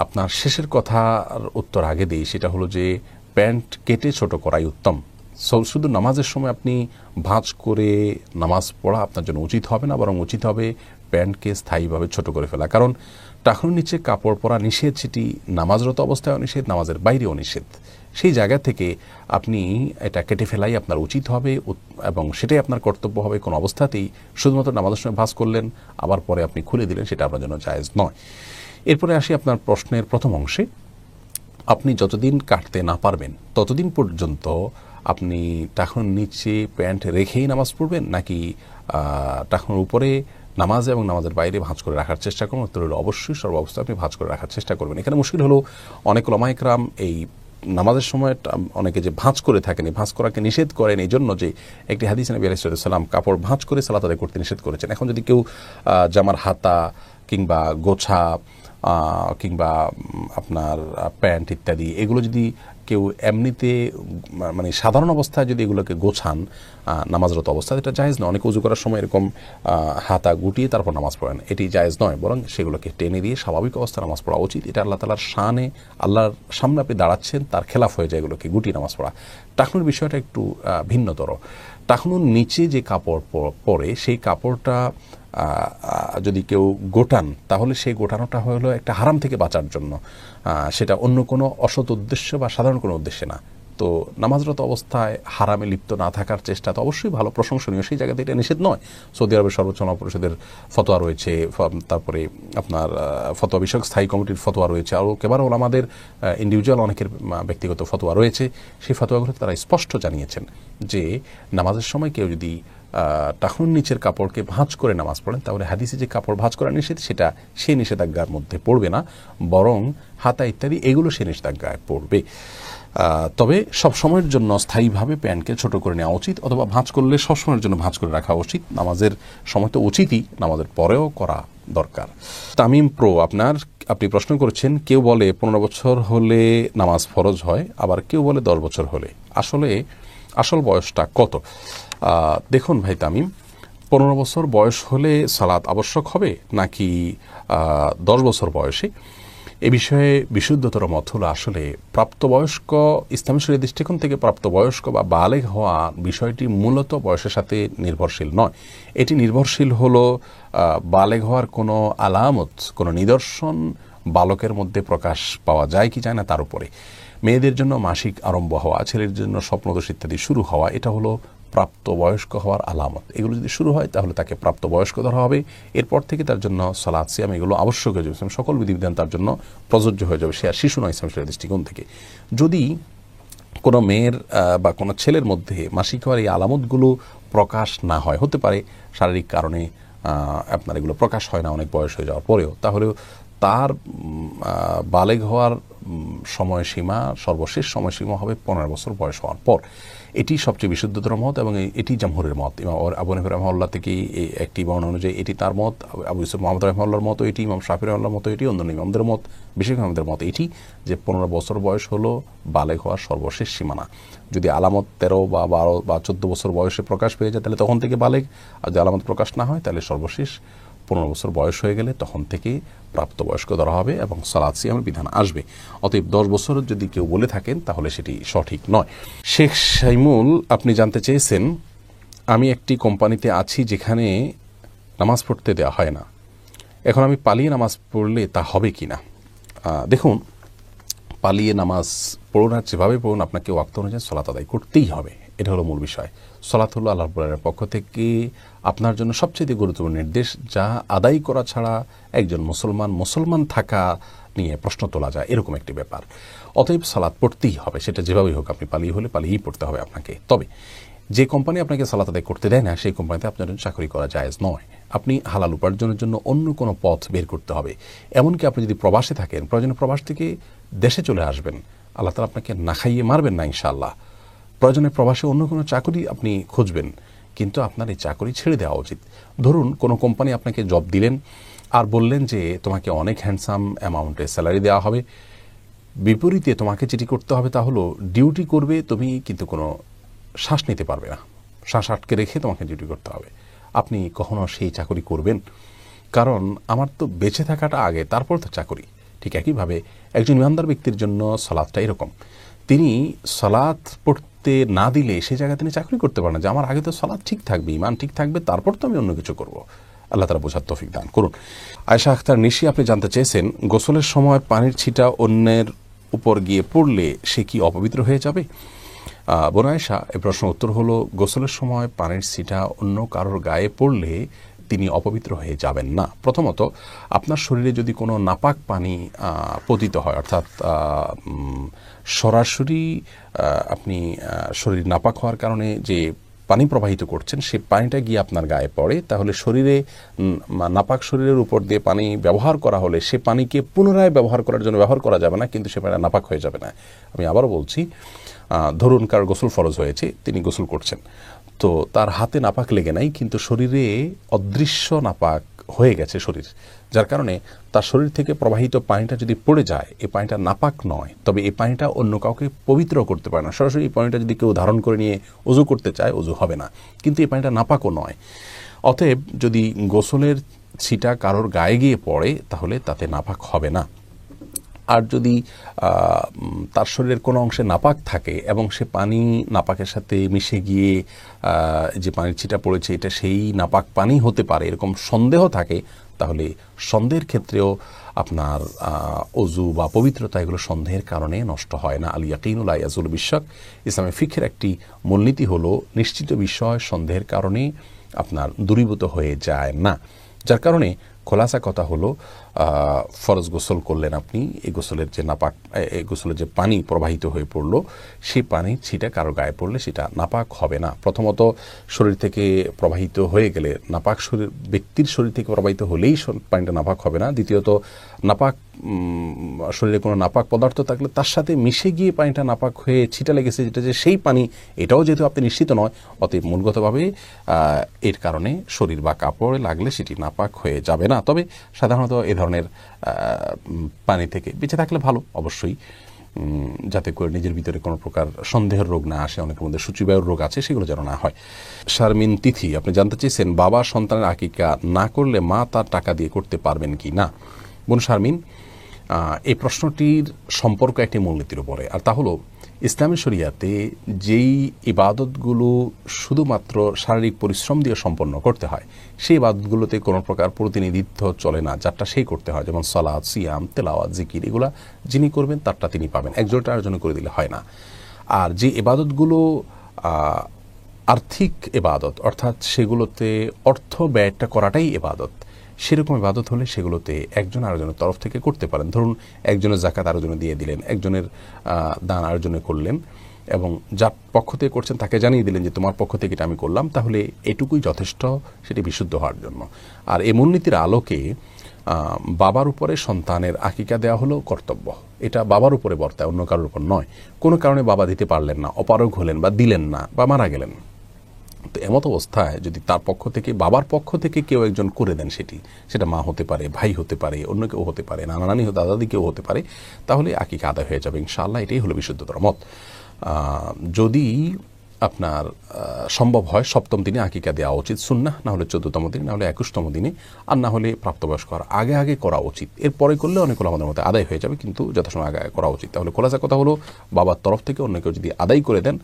আপনার শেষের কথার উত্তর আগে দিই, সেটা হলো যে প্যান্ট কেটে ছোট করাই উত্তম। শুধু নামাজের সময় আপনি ভাঁজ করে নামাজ পড়া আপনার জন্য উচিত হবে না, বরং উচিত হবে প্যান্টকে স্থায়ীভাবে ছোট করে ফেলা। কারণ টাকনোর নিচে কাপড় পরা নিষেধ, সেটি নামাজরত অবস্থায় নিষেধ, নামাজের বাইরেও নিষেধ। সেই জায়গা থেকে আপনি এটা কেটে ফেলাই আপনার উচিত হবে এবং সেটাই আপনার কর্তব্য হবে। কোনো অবস্থাতেই শুধুমাত্র নামাজের সময় ভাঁজ করলেন আবার পরে আপনি খুলে দিলেন, সেটা আপনার জন্য জায়েজ নয়। এরপরে আসি আপনার প্রশ্নের প্রথম অংশে। আপনি যতদিন কাটতে না পারবেন ততদিন পর্যন্ত আপনি টাকনোর নিচে প্যান্ট রেখেই নামাজ পড়বেন, নাকি টাকনোর উপরে নামাজ এবং নামাজের বাইরে ভাঁজ করে রাখার চেষ্টা করবেন? উত্তর হলো অবশ্যই সর্বাবস্থায় আপনি ভাঁজ করে রাখার চেষ্টা করবেন। এখানে মুশকিল হলো অনেক উলামা ইকরাম এই নামাজের সময় অনেকে যে ভাঁজ করে থাকেন, এই ভাঁজ করাকে নিষেধ করেন এই জন্য যে একটি হাদিস নবী আলাইহিস সালাম কাপড় ভাঁজ করে সালাত আদায় করতে নিষেধ করেছেন। এখন যদি কেউ জামার হাতা কিংবা গোছা কিংবা আপনার প্যান্ট ইত্যাদি এগুলো যদি কেউ এমনিতে মানে সাধারণ অবস্থায় যদি এগুলোকে গোছান নামাজরত অবস্থায়, এটা জায়েজ নয়। অনেকে উজু করার সময় এরকম হাতা গুটিয়ে তারপর নামাজ পড়েন, এটি জায়েজ নয়, বরং সেগুলোকে টেনে দিয়ে স্বাভাবিক অবস্থায় নামাজ পড়া উচিত। এটা আল্লাহ তাআলার শানে, আল্লাহর সামনে আপনি দাঁড়াচ্ছেন, তার খেলাফ হয়ে যায় এগুলোকে গুটিয়ে নামাজ পড়া। টাকনুর বিষয়টা একটু ভিন্নতর। টাকনুর নিচে যে কাপড় পরে সেই কাপড়টা যদি কেউ গোটান, তাহলে সেই গোটানোটা হলো একটা হারাম থেকে বাঁচার জন্য, সেটা অন্য কোনো অসৎ উদ্দেশ্য বা সাধারণ কোনো উদ্দেশ্যে না। তো নামাজরত অবস্থায় হারামে লিপ্ত না থাকার চেষ্টা তো অবশ্যই ভালো, প্রশংসনীয়, সেই জায়গাতে এটা নিষেধ নয়। সৌদি আরবের সর্বোচ্চ উলামা পরিষদের ফতোয়া রয়েছে, তারপরে আপনার ফতোয়া বিষয়ক স্থায়ী কমিটির ফতোয়া রয়েছে, আরও কেবার ওলামাদের ইন্ডিভিজুয়াল অনেকের ব্যক্তিগত ফতোয়া রয়েছে। সেই ফতোয়াগুলোতে তারা স্পষ্ট জানিয়েছেন যে নামাজের সময় কেউ যদি টাকনুর নিচের কাপড়কে ভাঁজ করে নামাজ পড়েন, তাহলে হাদিসে যে কাপড় ভাঁজ করা নিষেধ সেটা সেই নিষেধাজ্ঞার মধ্যে পড়বে না, বরং হাতা ইত্যাদি এগুলো সেই নিষেধাজ্ঞায় পড়বে। তবে সব সময়ের জন্য স্থায়ীভাবে প্যান্টকে ছোট করে নেওয়া উচিত, অথবা ভাঁজ করলে সব সময়ের জন্য ভাঁজ করে রাখা উচিত। নামাজের সময় তো উচিতই, নামাজের পরেও করা দরকার। তামিম প্রো, আপনি প্রশ্ন করেছেন, কেউ বলে 15 বছর হলে নামাজ ফরজ হয়, আবার কেউ বলে 10 বছর হলে। আসল বয়সটা কত? দেখুন ভাই তামিম, 15 বছর বয়স হলে সালাত আবশ্যক হবে নাকি 10 বছর বয়সে, এ বিষয়ে বিশুদ্ধতর মত হলো আসলে প্রাপ্তবয়স্ক, ইসলামী শরীয়তের দৃষ্টিকোণ থেকে প্রাপ্তবয়স্ক বা বালেগ হওয়া বিষয়টি মূলত বয়সের সাথে নির্ভরশীল নয়। এটি নির্ভরশীল হলো বালেগ হওয়ার কোনো আলামত, কোনো নিদর্শন বালকের মধ্যে প্রকাশ পাওয়া যায় কি যায় না তার উপরে। মেয়েদের জন্য মাসিক আরম্ভ হওয়া, ছেলের জন্য স্বপ্নদোষ ইত্যাদি শুরু হওয়া, এটা হলো প্রাপ্তবয়স্ক হওয়ার আলামত। এগুলো যদি শুরু হয় তাহলে তাকে প্রাপ্তবয়স্ক ধরা হবে। এরপর থেকে তার জন্য সালাত, সিয়াম এগুলো আবশ্যক হয়ে যাবে, সকল বিধিবিধান তার জন্য প্রযোজ্য হয়ে যাবে, সে আর শিশু নয় ইসলাম শরীয়তের দৃষ্টিকোণ থেকে। যদি কোনো মেয়ের বা কোনো ছেলের মধ্যে মাসিক হওয়ার এই আলামতগুলো প্রকাশ না হয়, হতে পারে শারীরিক কারণে আপনার এগুলো প্রকাশ হয় না অনেক বয়স হয়ে যাওয়ার পরেও, তাহলেও তার বালেগ হওয়ার সময়সীমা, সর্বশেষ সময়সীমা হবে 15 বছর বয়স হওয়ার পর। এটি সবচেয়ে বিশুদ্ধতর মত এবং এটি জামহুরের মত। ইমাম আবু হানিফা রাহিমাহুল্লাহ থেকে একটি বর্ণনা অনুযায়ী এটি তার মত, আবু ইউসুফ মুহাম্মদ রাহিমাহুল্লাহর মত এটি, ইমাম শাফিঈ রাহিমাহুল্লাহর মত এটি, অন্যান্য ইমামদের মত, বিশেষ ইমামদের মত এটি যে 15 বছর বয়স হলো বালেগ হওয়ার সর্বশেষ সীমানা। যদি আলামত 13 বা 12 বা 14 বছর বয়সে প্রকাশ পেয়ে যায় তাহলে তখন থেকে বালেগ, আর যদি আলামত প্রকাশ না হয় তাহলে সর্বশেষ 15 বছর বয়স হয়ে গেলে তখন থেকে প্রাপ্তবয়স্ক ধরা হবে এবং সালাত সিয়ামের বিধান আসবে। অতএব 10 বছর যদি কেউ বলে থাকেন তাহলে সেটি সঠিক নয়। শেখ শাইমুল, আপনি জানতে চেয়েছেন, আমি একটি কোম্পানিতে আছি যেখানে নামাজ পড়তে দেওয়া হয় না, এখন আমি পালিয়ে নামাজ পড়লে তা হবে কি না? দেখুন, পালিয়ে নামাজ পড়ুন আর যেভাবে পড়ুন আপনাকে ওয়াক্ত অনুযায়ী সালাত আদায় করতেই হবে, এটা হলো মূল বিষয়। সালাত হলো আল্লাহ রাব্বুল আলামিনের পক্ষ থেকে আপনার জন্য সবচেয়ে গুরুত্বপূর্ণ নির্দেশ, যা আদায় করা ছাড়া একজন মুসলমান থাকা নিয়ে প্রশ্ন তোলা যায়, এরকম একটি ব্যাপার। অতএব সালাত পড়তেই হবে, সেটা যেভাবেই হোক। আপনি পালিয়ে হলে পালিয়েই পড়তে হবে আপনাকে। তবে যে কোম্পানি আপনাকে সালাত আদায় করতে দেয় না সেই কোম্পানিতে আপনার জন্য চাকরি করা জায়েজ নয়। আপনি হালাল উপার্জনের জন্য অন্য কোনো পথ বের করতে হবে। এমনকি আপনি যদি প্রবাসে থাকেন, প্রয়োজনে প্রবাস থেকে দেশে চলে আসবেন, আল্লাহ তাআলা আপনাকে না খাইয়ে মারবেন না ইনশাআল্লাহ। প্রয়োজনে প্রবাসে অন্য কোনো চাকরি আপনি খুঁজবেন, কিন্তু আপনার এই চাকরি ছেড়ে দেওয়া উচিত। ধরুন কোনো কোম্পানি আপনাকে জব দিলেন আর বললেন যে তোমাকে অনেক হ্যান্ডসাম অ্যামাউন্টে স্যালারি দেওয়া হবে, বিপরীতে তোমাকে যেটি করতে হবে তা হলো ডিউটি করবে তুমি, কিন্তু কোনো শ্বাস নিতে পারবে না, শ্বাস আটকে রেখে তোমাকে ডিউটি করতে হবে। আপনি কখনো সেই চাকরি করবেন? কারণ আমার তো বেঁচে থাকাটা আগে, তারপর তো চাকরি। ঠিক একইভাবে একজন ইমানদার ব্যক্তির জন্য সালাতটা এরকম। তিনি সালাত পড়তে না দিলে সে জায়গায় তিনি চাকরি করতে পারেন না, যে আমার আগে তো সালাত ঠিক থাকবে, ইমান ঠিক থাকবে, তারপর তো আমি অন্য কিছু করব। আল্লাহ তাআলা বোঝার তৌফিক দান করুন। আয়েশা আখতার নিশি, আপনি জানতে চেয়েছেন, গোসলের সময় পানির ছিটা অন্যের উপর গিয়ে পড়লে সে কি অপবিত্র হয়ে যাবে? বোন আয়েশা, এই প্রশ্নের উত্তর হলো, গোসলের সময় পানির ছিটা অন্য কারোর গায়ে পড়লে তিনি অপবিত্র হয়ে যাবেন না। প্রথমত, আপনার শরীরে যদি কোনো নাপাক পানি পতিত হয়, অর্থাৎ সরাসরি আপনি শরীর নাপাক হওয়ার কারণে যে পানি প্রবাহিত করছেন সে পানিটা গিয়ে আপনার গায়ে পড়ে, তাহলে শরীরে নাপাক শরীরের উপর দিয়ে পানি ব্যবহার করা হলে সে পানিকে পুনরায় ব্যবহার করার জন্য ব্যবহার করা যাবে না, কিন্তু সে পানি নাপাক হয়ে যাবে না। আমি আবারও বলছি, ধরুন কারো গোসল ফরজ হয়েছে, তিনি গোসল করছেন, তো তার হাতে নাপাক লেগে নাই, কিন্তু শরীরে অদৃশ্য নাপাক হয়ে গেছে শরীর, যার কারণে তার শরীর থেকে প্রবাহিত পানিটা যদি পড়ে যায়, এই পানিটা নাপাক নয়, তবে এই পানিটা অন্য কাউকে পবিত্র করতে পারে না। সরাসরি এই পানিটা যদি কেউ ধারণ করে নিয়ে ওযু করতে চায়, ওযু হবে না, কিন্তু এই পানিটা নাপাকও নয়। অতএব যদি গোসলের ছিটা কারোর গায়ে গিয়ে পড়ে তাহলে তাতে নাপাক হবে না। আর যদি তার শরীরের কোনো অংশে নাপাক থাকে এবং সে পানি নাপাকের সাথে মিশে গিয়ে যে পানির ছিটা পড়েছে এটা সেই নাপাক পানি হতে পারে, এরকম সন্দেহ থাকে, তাহলে সন্দেহের ক্ষেত্রেও আপনার অজু বা পবিত্রতা এগুলো সন্দেহের কারণে নষ্ট হয় না। আল ইয়াকিনু লা ইয়াজুলু বিশ-শাক, ইসলামের ফিকহের একটি মূলনীতি হলো নিশ্চিত বিষয় সন্দেহের কারণে আপনার দূরীভূত হয়ে যায় না। যার কারণে খোলাসা কথা হলো, ফরজ গোসল করলেন আপনি, এই গোসলের যে নাপাক, এই গোসলের যে পানি প্রবাহিত হয়ে পড়লো, সেই পানি ছিটা কারো গায়ে পড়লে সেটা নাপাক হবে না। প্রথমত, শরীর থেকে প্রবাহিত হয়ে গেলে, নাপাক শরীর ব্যক্তির শরীর থেকে প্রবাহিত হলেই পানিটা নাপাক হবে না। দ্বিতীয়ত, নাপাক শরীরে কোনো নাপাক পদার্থ থাকলে তার সাথে মিশে গিয়ে পানিটা নাপাক হয়ে ছিটা লেগেছে, যেটা যে সেই পানি, এটাও যেহেতু আপনি নিশ্চিত নয়, অতএব মূলগতভাবে এর কারণে শরীর বা কাপড়ে লাগলে সেটি নাপাক হয়ে যাবে না। তবে সাধারণত এ ধরনের পানি থেকে বেঁচে থাকলে ভালো অবশ্যই, যাতে করে নিজের ভিতরে কোনো প্রকার সন্দেহের রোগ না আসে। অনেকের মধ্যে সূচিবায়ুর রোগ আছে, সেগুলো যেন না হয়। শারমিন তিথি, আপনি জানতে চেয়েছেন, বাবা সন্তানের আকিকা না করলে মা তার টাকা দিয়ে করতে পারবেন কি না? বোন শারমিন, এই প্রশ্নটির সম্পর্ক একটি মূলনীতির উপরে, আর তা হলো ইসলামী শরিয়াতে যেই ইবাদতগুলো শুধুমাত্র শারীরিক পরিশ্রম দিয়ে সম্পন্ন করতে হয়, সেই ইবাদতগুলোতে কোনো প্রকার প্রতিনিধিত্ব চলে না, যারটা সেই করতে হয়, যেমন সালাত, সিয়াম, তেলাওয়াত, জিকির, এগুলা যিনি করবেন তারটা তিনি পাবেন, একজনটা আরেকজনে করে দিলে হয় না। আর যে ইবাদতগুলো আর্থিক ইবাদত, অর্থাৎ সেগুলোতে অর্থ ব্যয়টা করাটাই ইবাদত, সেরকম ইবাদত হলে সেগুলোতে একজন আরেকজনের তরফ থেকে করতে পারেন। ধরুন একজনের যাকাত আরেকজনে দিয়ে দিলেন, একজনের দান আরেকজনে করলেন, এবং যার পক্ষ থেকে করছেন তাকে জানিয়ে দিলেন যে তোমার পক্ষ থেকে এটা আমি করলাম, তাহলে এটুকুই যথেষ্ট সেটি বিশুদ্ধ হওয়ার জন্য। আর এই মূলনীতির আলোকে বাবার উপরে সন্তানের আকিকা দেওয়া হলো কর্তব্য, এটা বাবার উপরে বর্তায়, অন্য কারোর উপর নয়। কোনো কারণে বাবা দিতে পারলেন না, অপারগ হলেন বা দিলেন না বা মারা গেলেন, তো এমত অবস্থায় যদি তার পক্ষ থেকে, বাবার পক্ষ থেকে কেউ একজন করে দেন, সেটা মা হতে পারে, ভাই হতে পারে, অন্য কেউ হতে পারে, নানা নানি দাদা দাদি কেউ হতে পারে, তাহলে আকিকা আদায় হয়ে যাবে ইনশাআল্লাহ। এটাই হলো বিশুদ্ধতর মত। যদি আপনার সম্ভব হয় 7ম দিনে আকিকা দেওয়া উচিত সুন্নাহ, না হলে 14তম দিনে, না হলে 21তম দিনে, আর না হলে প্রাপ্তবয়স্ক হওয়ার আগে আগে করা উচিত। এরপরে করলে অনেক আমাদের মধ্যে আদায় হয়ে যাবে, কিন্তু যথাসময় আগে করা উচিত। তাহলে খোলাসা কথা হলো, বাবার তরফ থেকে অন্য কেউ যদি আদায় করে দেন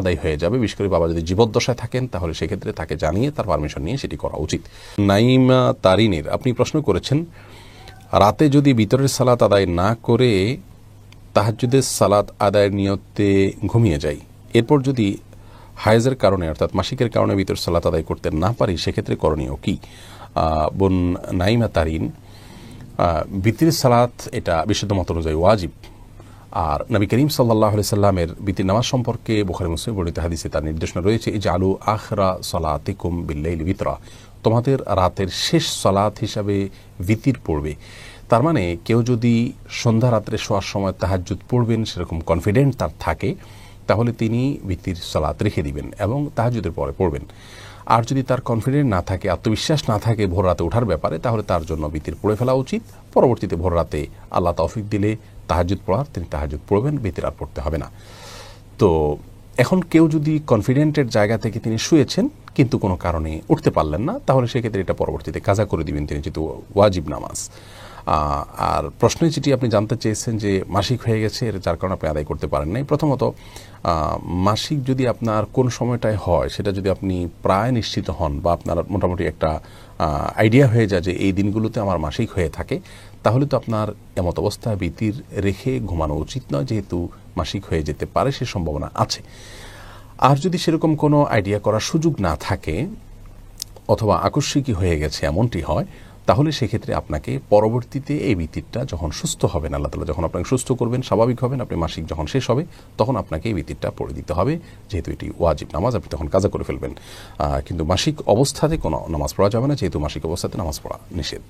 আদায় হয়ে যাবে। বিশেষ করে বাবা যদি জীবদ্দশায় থাকেন তাহলে সেক্ষেত্রে তাকে জানিয়ে তার পারমিশন নিয়ে সেটি করা উচিত। নাইমা তারিনের আপনি প্রশ্ন করেছেন, রাতে যদি বিতরের সালাত আদায় না করে তাহাজ্জুদের সালাত আদায়ের নিয়তে ঘুমিয়ে যাই, এরপর যদি হায়েজের কারণে অর্থাৎ মাসিকের কারণে ভিতর সালাত আদায় করতে না পারি, সেক্ষেত্রে করণীয় কি? বোন নাইমা তারিন, বিতির সালাত এটা বিশুদ্ধ মত অনুযায়ী ওয়াজিব। আর নবী করিম সাল্লাল্লাহু আলাইহি সাল্লামের বিতির নামাজ সম্পর্কে বুখারী মুসলিম বর্ণিত হাদিসে তার নির্দেশনা রয়েছে, ইজআলু আখিরা সালাতিকুম বিল-লাইলি বিতরা, তোমাদের রাতের শেষ সালাত হিসাবে বিতির পড়বে। তার মানে কেউ যদি সন্ধ্যা রাত্রে শোয়ার সময় তাহাজ্জুদ পড়বেন সেরকম কনফিডেন্ট তার থাকে, তাহলে তিনি বিতির সালাত রেখে দিবেন এবং তাহাজ্জুদের পরে পড়বেন। আর যদি তার কনফিডেন্ট না থাকে, আত্মবিশ্বাস না থাকে ভোর রাতে ওঠার ব্যাপারে, তাহলে তার জন্য বিতির পড়ে ফেলা উচিত। পরবর্তীতে ভোর রাতে আল্লাহ তৌফিক দিলে তাহাজ্জুদ পড়ার, তিনি তাহাজ্জুদ পড়বেন, বিতির আর পড়তে হবে না। তো এখন কেউ যদি কনফিডেন্টের জায়গা থেকে তিনি শুয়েছেন কিন্তু কোনো কারণে উঠতে পারলেন না, তাহলে সেক্ষেত্রে এটা পরবর্তীতে কাজা করে দিবেন তিনি, যেহেতু ওয়াজিব নামাজ। আর প্রশ্নে যেটি আপনি জানতে চেয়েছেন যে মাসিক হয়ে গেছে, এর যার কারণে আপনি আদায় করতে পারেন নাই। প্রথমত মাসিক যদি আপনার কোন সময়টায় হয় সেটা যদি আপনি প্রায় নিশ্চিত হন বা আপনার মোটামুটি একটা আইডিয়া হয়ে যায় যে এই দিনগুলোতে আমার মাসিক হয়ে থাকে, তাহলে তো আপনার এমত অবস্থায় বিতির রেখে ঘুমানো উচিত নয়, যেহেতু মাসিক হয়ে যেতে পারে সে সম্ভাবনা আছে। আর যদি সেরকম কোনো আইডিয়া করার সুযোগ না থাকে অথবা আকস্মিকই হয়ে গেছে এমনটি হয়, তাহলে সেক্ষেত্রে আপনাকে পরবর্তীতে এই বিতিরটা যখন সুস্থ হবেন, আল্লাহ তাআলা যখন আপনাকে সুস্থ করবেন, স্বাভাবিক হবেন, আপনি মাসিক যখন শেষ হবে তখন আপনাকে এই বিতিরটা পড়ে দিতে হবে, যেহেতু এটি ওয়াজিব নামাজ, আপনি তখন কাজা করে ফেলবেন। কিন্তু মাসিক অবস্থাতে কোনো নামাজ পড়া যাবে না, যেহেতু মাসিক অবস্থাতে নামাজ পড়া নিষেধ।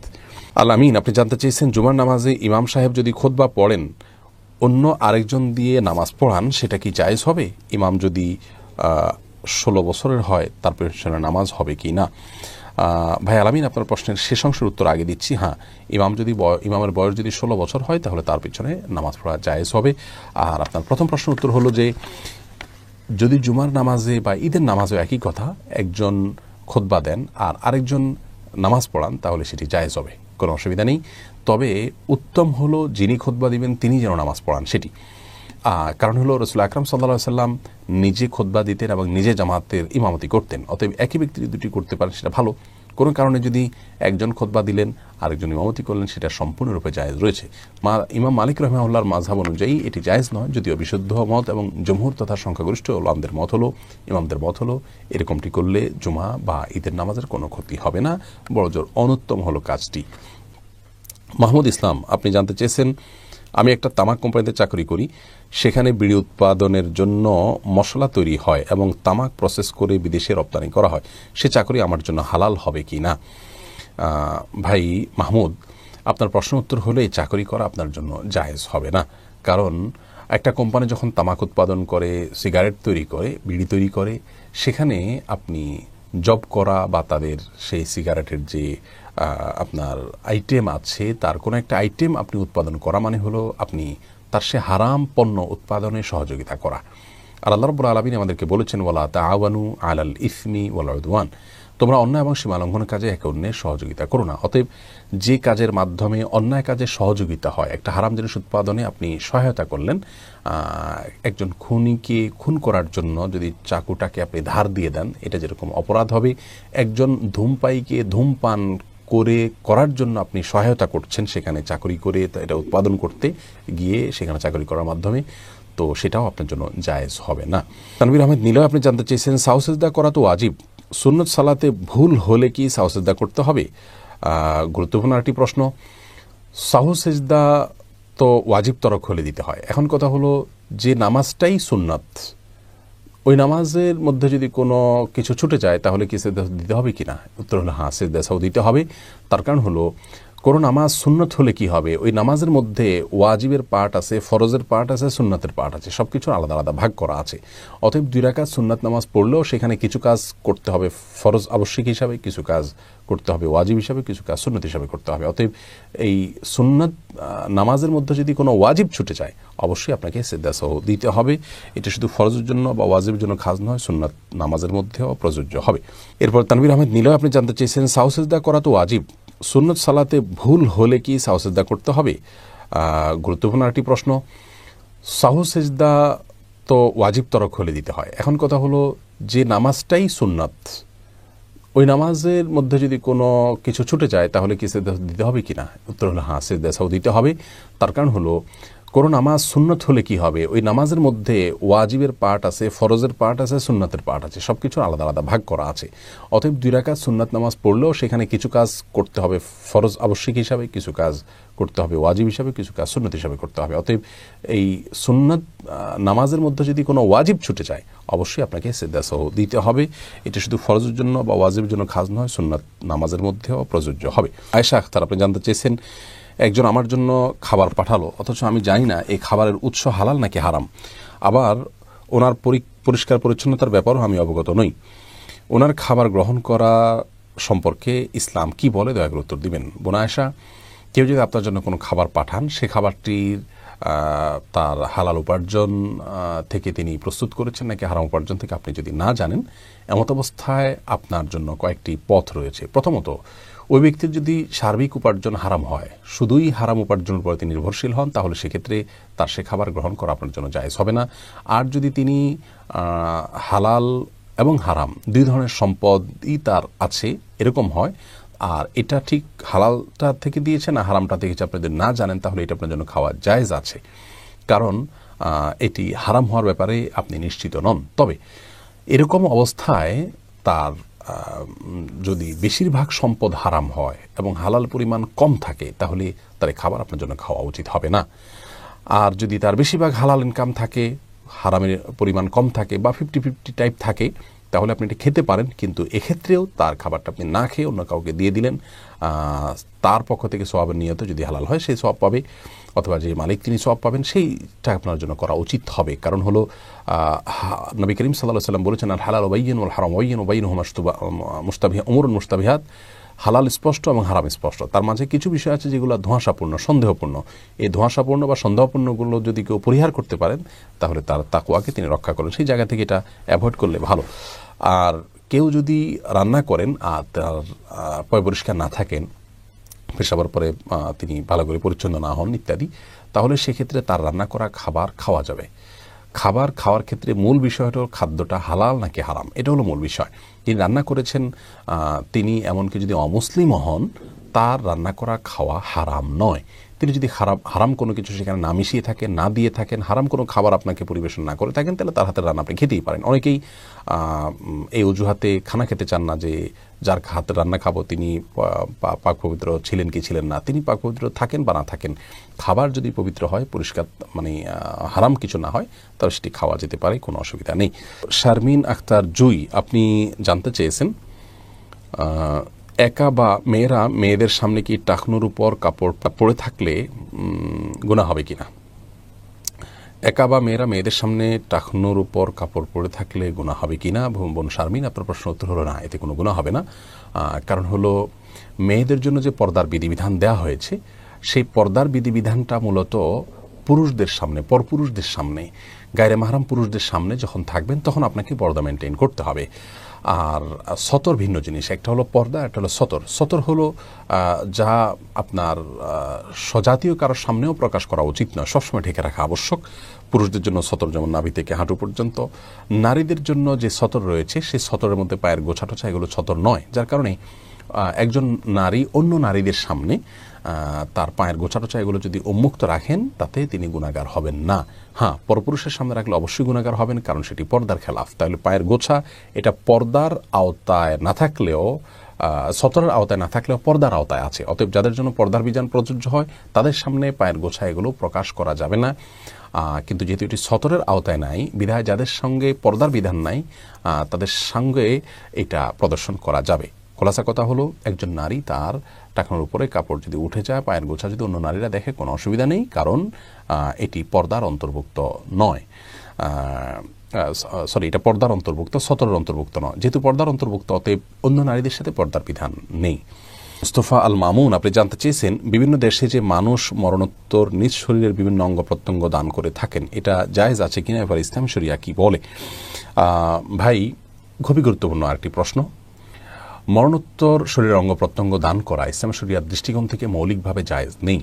আল আমিন আপনি জানতে চেয়েছেন, জুমার নামাজে ইমাম সাহেব যদি খুতবা পড়েন অন্য আরেকজন দিয়ে নামাজ পড়ান, সেটা কি জায়েজ হবে? ইমাম যদি 16 বছরের হয় তার পেছনে নামাজ হবে কি না? ভাই আলামিন, আপনার প্রশ্নের শেষ অংশের উত্তর আগে দিচ্ছি। হ্যাঁ, ইমামের বয়স যদি 16 বছর হয় তাহলে তার পিছনে নামাজ পড়া জায়েজ হবে। আর আপনার প্রথম প্রশ্নের উত্তর হলো যে যদি জুমার নামাজে বা ঈদের নামাজেও একই কথা, একজন খুতবা দেন আর আরেকজন নামাজ পড়ান, তাহলে সেটি জায়েজ হবে, কোনো অসুবিধা নেই। তবে উত্তম হলো যিনি খুতবা দিবেন তিনি যেন নামাজ পড়ান সেটি। কারণ হলো রাসূল আকরাম সাল্লাল্লাহু আলাইহি ওয়াসাল্লাম নিজে খুতবা দিতেন এবং নিজে জামাতের ইমামতি করতেন। অতএব একই ব্যক্তি দুটি করতে পারেন সেটা ভালো। কোনো কারণে যদি একজন খুতবা দিলেন আরেকজন ইমামতি করলেন, সেটা সম্পূর্ণরূপে জায়েজ রয়েছে। ইমাম মালিক রাহিমাহুল্লাহর মাযহাব অনুযায়ী এটি জায়েজ নয়, যদিও বিশুদ্ধ মত এবং জমহুর তথা সংখ্যাগরিষ্ঠ উলামাদের মত হলো, ইমামদের মত হলো এরকমটি করলে জুমা বা ঈদের নামাজের কোনো ক্ষতি হবে না, বড়জোর অনুত্তম হলো কাজটি। মাহমুদ ইসলাম আপনি জানতে চেয়েছেন, আমি একটা তামাক কোম্পানিতে চাকরি করি, সেখানে বিড়ি উৎপাদনের জন্য মশলা তৈরি হয় এবং তামাক প্রসেস করে বিদেশে রপ্তানি করা হয়, সে চাকরি আমার জন্য হালাল হবে কি না? ভাই মাহমুদ, আপনার প্রশ্ন উত্তর হলে এই চাকরি করা আপনার জন্য জায়েজ হবে না। কারণ একটা কোম্পানি যখন তামাক উৎপাদন করে, সিগারেট তৈরি করে, বিড়ি তৈরি করে, সেখানে আপনি জব করা বা তাদের সেই সিগারেটের যে আপনার আইটেম আছে তার কোনো একটা আইটেম আপনি উৎপাদন করা মানে হলো আপনি তার সে হারাম পণ্য উৎপাদনে সহযোগিতা করা। আর আল্লাহ রাব্বুল আলামিন আমাদেরকে বলেছেন, ওয়ালা তাআওয়ানু আলাল ইসমি ওয়াল উদওয়ান, তোমরা অন্যায় এবং সীমালঙ্ঘন কাজে একে অন্যের সহযোগিতা করো না। অতএব যে কাজের মাধ্যমে অন্যায় কাজে সহযোগিতা হয়, একটা হারাম জিনিস উৎপাদনে আপনি সহায়তা করলেন, একজন খুনিকে খুন করার জন্য যদি চাকুটাকে আপনি ধার দিয়ে দেন, এটা যেরকম অপরাধ হবে, একজন ধূমপায়ীকে ধূমপান করার জন্য আপনি সহায়তা করছেন সেখানে চাকরি করে এটা উৎপাদন করতে গিয়ে সেখানে চাকরি করার মাধ্যমে, তো সেটাও আপনার জন্য জায়েজ হবে না। তানভীর আহমেদ নীলয় আপনি জানতে চেয়েছেন, সাহু সিজদা করা তো ওয়াজিব, সুন্নত সালাতে ভুল হলে কি সাহু সিজদা করতে হবে? গুরুত্বপূর্ণ একটি প্রশ্ন। সাহু সিজদা তো ওয়াজিব তরক হলে দিতে হয়। এখন কথা হলো যে নামাজটাই সুন্নাত, ওই নামাজের মধ্যে যদি কোনো কিছু ছুটে যায় তাহলে কি সিজদা দিতে হবে কিনা? উত্তর হলো হ্যাঁ, সিজদা সাহু দিতে হবে। তার কারণ হলো কোনো নামাজ সুন্নত হলে কি হবে, ওই নামাজের মধ্যে ওয়াজিবের পার্ট আছে, ফরজের পার্ট আছে, সুন্নাতের পার্ট আছে, সব কিছু আলাদা আলাদা ভাগ করা আছে। অতএব 2 রাকাত সুন্নাত নামাজ পড়লেও সেখানে কিছু কাজ করতে হবে ফরজ আবশ্যিক হিসাবে, কিছু কাজ করতে হবে ওয়াজিব হিসাবে, কিছু কাজ সুন্নত হিসাবে করতে হবে। অতএব এই সুন্নাত নামাজের মধ্যে যদি কোনো ওয়াজিব ছুটে যায় অবশ্যই আপনাকে সিজদা সাহু দিতে হবে। এটা শুধু ফরজের জন্য বা ওয়াজিবের জন্য খাস নয়, সুন্নাত নামাজের মধ্যেও প্রযোজ্য হবে। এরপর তানভীর আহমেদ নীলয় আপনি জানতে চেয়েছেন, সাহু সিজদা করা তো ওয়াজিব, সুন্নত সালাতে ভুল হলে কি সাহু সিজদা করতে হবে? গুরুত্বপূর্ণ একটি প্রশ্ন। সাহু সিজদা তো ওয়াজিব তরক হলে দিতে হয়। এখন কথা হলো যে নামাজটাই সুন্নাত, ওই নামাজের মধ্যে যদি কোনো কিছু ছুটে যায় তাহলে কি সিজদা দিতে হবে কিনা? উত্তর হলো হ্যাঁ, সিজদা সাহু দিতে হবে। তার কারণ হলো কোনো নামাজ সুন্নত হলে কি হবে, ওই নামাজের মধ্যে ওয়াজিবের পার্ট আছে, ফরজের পার্ট আছে, সুন্নাতের পার্ট আছে, সব কিছু আলাদা আলাদা ভাগ করা আছে। অতএব 2 রাকাত সুন্নাত নামাজ পড়লেও সেখানে কিছু কাজ করতে হবে ফরজ আবশ্যিক হিসাবে, কিছু কাজ করতে হবে ওয়াজিব হিসাবে, কিছু কাজ সুন্নত হিসাবে করতে হবে। অতএব এই সুন্নাত নামাজের মধ্যে যদি কোনো ওয়াজিব ছুটে যায় অবশ্যই আপনাকে সিজদা সাহু দিতে হবে। এটা শুধু ফরজের জন্য বা ওয়াজিবের জন্য খাস নয়, সুন্নাত নামাজের মধ্যেও প্রযোজ্য হবে। আয়েশা আখতার আপনি জানতে চেয়েছেন, একজন আমার জন্য খাবার পাঠালো অথচ আমি জানি না এই খাবারের উৎস হালাল নাকি হারাম, আবার ওনার পরিষ্কার পরিচ্ছন্নতার ব্যাপারও আমি অবগত নই, ওনার খাবার গ্রহণ করা সম্পর্কে ইসলাম কি বলে দয়া করে উত্তর দিবেন। বোন আয়েশা, কেউ যদি আপনার জন্য কোনো খাবার পাঠান, সে খাবারটির তার হালাল উপার্জন থেকে তিনি প্রস্তুত করেছেন নাকি হারাম উপার্জন থেকে আপনি যদি না জানেন, এমত অবস্থায় আপনার জন্য কয়েকটি পথ রয়েছে। প্রথমত, ওই ব্যক্তির যদি সার্বিক উপার্জন হারাম হয়, শুধুই হারাম উপার্জনের উপর তিনি নির্ভরশীল হন, তাহলে সেক্ষেত্রে তার সে খাবার গ্রহণ করা আপনার জন্য জায়েজ হবে না। আর যদি তিনি হালাল এবং হারাম 2 ধরনের সম্পদই তার আছে এরকম হয়, আর এটা ঠিক হালালটা থেকে দিয়েছে না হারামটা থেকে আপনি যদি না জানেন, তাহলে এটা আপনার জন্য খাওয়া জায়েজ আছে, কারণ এটি হারাম হওয়ার ব্যাপারে আপনি নিশ্চিত নন। তবে এরকম অবস্থায় তার যদি বেশিরভাগ সম্পদ হারাম হয় এবং হালাল পরিমাণ কম থাকে, তাহলে তার খাবার আপনার জন্য খাওয়া উচিত হবে না। আর যদি তার বেশিরভাগ হালাল ইনকাম থাকে, হারামের পরিমাণ কম থাকে বা 50-50 টাইপ থাকে, তাহলে আপনি এটা খেতে পারেন, কিন্তু এক্ষেত্রেও তার খাবারটা আপনি না খেয়ে অন্য কাউকে দিয়ে দিলেন, তার পক্ষ থেকে সওয়াবের নিয়তে যদি হালাল হয় সেই সওয়াব পাবে, অথবা যে মালিক তিনি সওয়াব পাবেন সেইটা আপনার জন্য করা উচিত হবে। কারণ হলো নবী করিম সাল্লাল্লাহু আলাইহি ওয়াসাল্লাম বলেছেন, আল হালাল বাইয়িন ওয়াল হারাম বাইয়িন ওয়া বাইনহুমা মুশতাবিহ উমুরুন মুশতাবিহাত, হালাল স্পষ্ট এবং হারাম স্পষ্ট, তার মাঝে কিছু বিষয় আছে যেগুলো ধোঁয়াশাপূর্ণ, সন্দেহপূর্ণ। এই ধোঁয়াশাপূর্ণ বা সন্দেহপূর্ণগুলো যদি কেউ পরিহার করতে পারেন, তাহলে তার তাকওয়াকে তিনি রক্ষা করেন। সেই জায়গা থেকে এটা অ্যাভয়েড করলে ভালো। আর কেউ যদি রান্না করেন আর তার পয় পরিষ্কার না থাকেন, পেশাবার পরে তিনি ভালো করে পরিচ্ছন্ন না হন ইত্যাদি, তাহলে সেক্ষেত্রে তার রান্না করা খাবার খাওয়া যাবে। খাবার খাওয়ার ক্ষেত্রে মূল বিষয় হলো খাদ্যটা হালাল নাকি হারাম, এটা হলো মূল বিষয়। তিনি রান্না করেছেন, তিনি এমনকি যদি অমুসলিমও হন, তার রান্না করা খাওয়া হারাম নয়। তিনি যদি হারাম কোনো কিছু সেখানে না মিশিয়ে থাকেন, না দিয়ে থাকেন, হারাম কোনো খাবার আপনাকে পরিবেশন না করে থাকেন, তাহলে তার হাতের রান্না আপনি খেতেই পারেন। অনেকেই এই অজুহাতে খানা খেতে চান না যে যার হাতের রান্না খাবো তিনি পাক পবিত্র ছিলেন কি ছিলেন না। তিনি পাক পবিত্র থাকেন বা না থাকেন, খাবার যদি পবিত্র হয়, পরিষ্কার মানে হারাম কিছু না হয়, তাহলে সেটি খাওয়া যেতে পারে, কোনো অসুবিধা নেই। শারমিন আখতার জুই আপনি জানতে চেয়েছেন, একা বা মেয়েরা মেয়েদের সামনে কি টাকনুর উপর কাপড় পরে থাকলে গুনাহ হবে কিনা? একা বা মেয়েরা মেয়েদের সামনে টাকনুর উপর কাপড় পরে থাকলে গুনাহ হবে কিনা? বোন শারমিন, আপনার প্রশ্ন উত্তর হলো না, এতে কোনো গুনাহ হবে না। কারণ হলো মেয়েদের জন্য যে পর্দার বিধিবিধান দেওয়া হয়েছে, সেই পর্দার বিধিবিধানটা মূলত পুরুষদের সামনে, পরপুরুষদের সামনে, গায়রে মাহরাম পুরুষদের সামনে যখন থাকবেন তখন আপনাকে পর্দা মেনটেন করতে হবে। আর সতর ভিন্ন জিনিস, একটা হলো পর্দা, একটা হলো সতর। সতর হলো যা আপনার স্বজাতীয় কারোর সামনেও প্রকাশ করা উচিত নয়, সবসময় ঢেকে রাখা আবশ্যক। পুরুষদের জন্য সতর যেমন নাভি থেকে হাঁটু পর্যন্ত, নারীদের জন্য যে সতর রয়েছে সেই সতরের মধ্যে পায়ের গোছা টোছা এগুলো সতর নয়, যার কারণে একজন নারী অন্য নারীদের সামনে তার পায়ের গোছা টোছা এগুলো যদি উন্মুক্ত রাখেন, তাতে তিনি গুনাহগার হবেন না। হ্যাঁ, পরপুরুষের সামনে রাখলে অবশ্যই গুনাহগার হবেন, কারণ সেটি পর্দার খেলাফ। তাহলে পায়ের গোছা এটা পর্দার আওতায় না থাকলেও সতরের আওতায় না থাকলেও পর্দার আওতায় আছে। অতএব যাদের জন্য পর্দার বিধান প্রযোজ্য হয় তাদের সামনে পায়ের গোছা এগুলো প্রকাশ করা যাবে না। কিন্তু যেহেতু এটি সতরের আওতায় নাই বিধায় যাদের সঙ্গে পর্দার বিধান নাই তাদের সঙ্গে এটা প্রদর্শন করা যাবে। খোলাসা কথা হলো, একজন নারী তার টাকনোর উপরে কাপড় যদি উঠে যায়, পায়ের গোছা যদি অন্য নারীরা দেখে, কোনো অসুবিধা নেই, কারণ এটি পর্দার অন্তর্ভুক্ত নয়। এটা পর্দার অন্তর্ভুক্ত, সতরের অন্তর্ভুক্ত নয়। যেহেতু পর্দার অন্তর্ভুক্ত, অতএব অন্য নারীদের সাথে পর্দার বিধান নেই। মুস্তফা আল মামুন আপনি জানতে চেয়েছেন, বিভিন্ন দেশে যে মানুষ মরণোত্তর নিজ শরীরের বিভিন্ন অঙ্গ প্রত্যঙ্গ দান করে থাকেন, এটা জায়েজ আছে কিনা, এবার ইসলাম শরিয়া কি বলে? ভাই, খুবই গুরুত্বপূর্ণ আরেকটি প্রশ্ন। মরণোত্তর শরীরের অঙ্গ প্রত্যঙ্গ দান করা ইসলাম শরিয়ার দৃষ্টিকোণ থেকে মৌলিকভাবে জায়েজ নেই।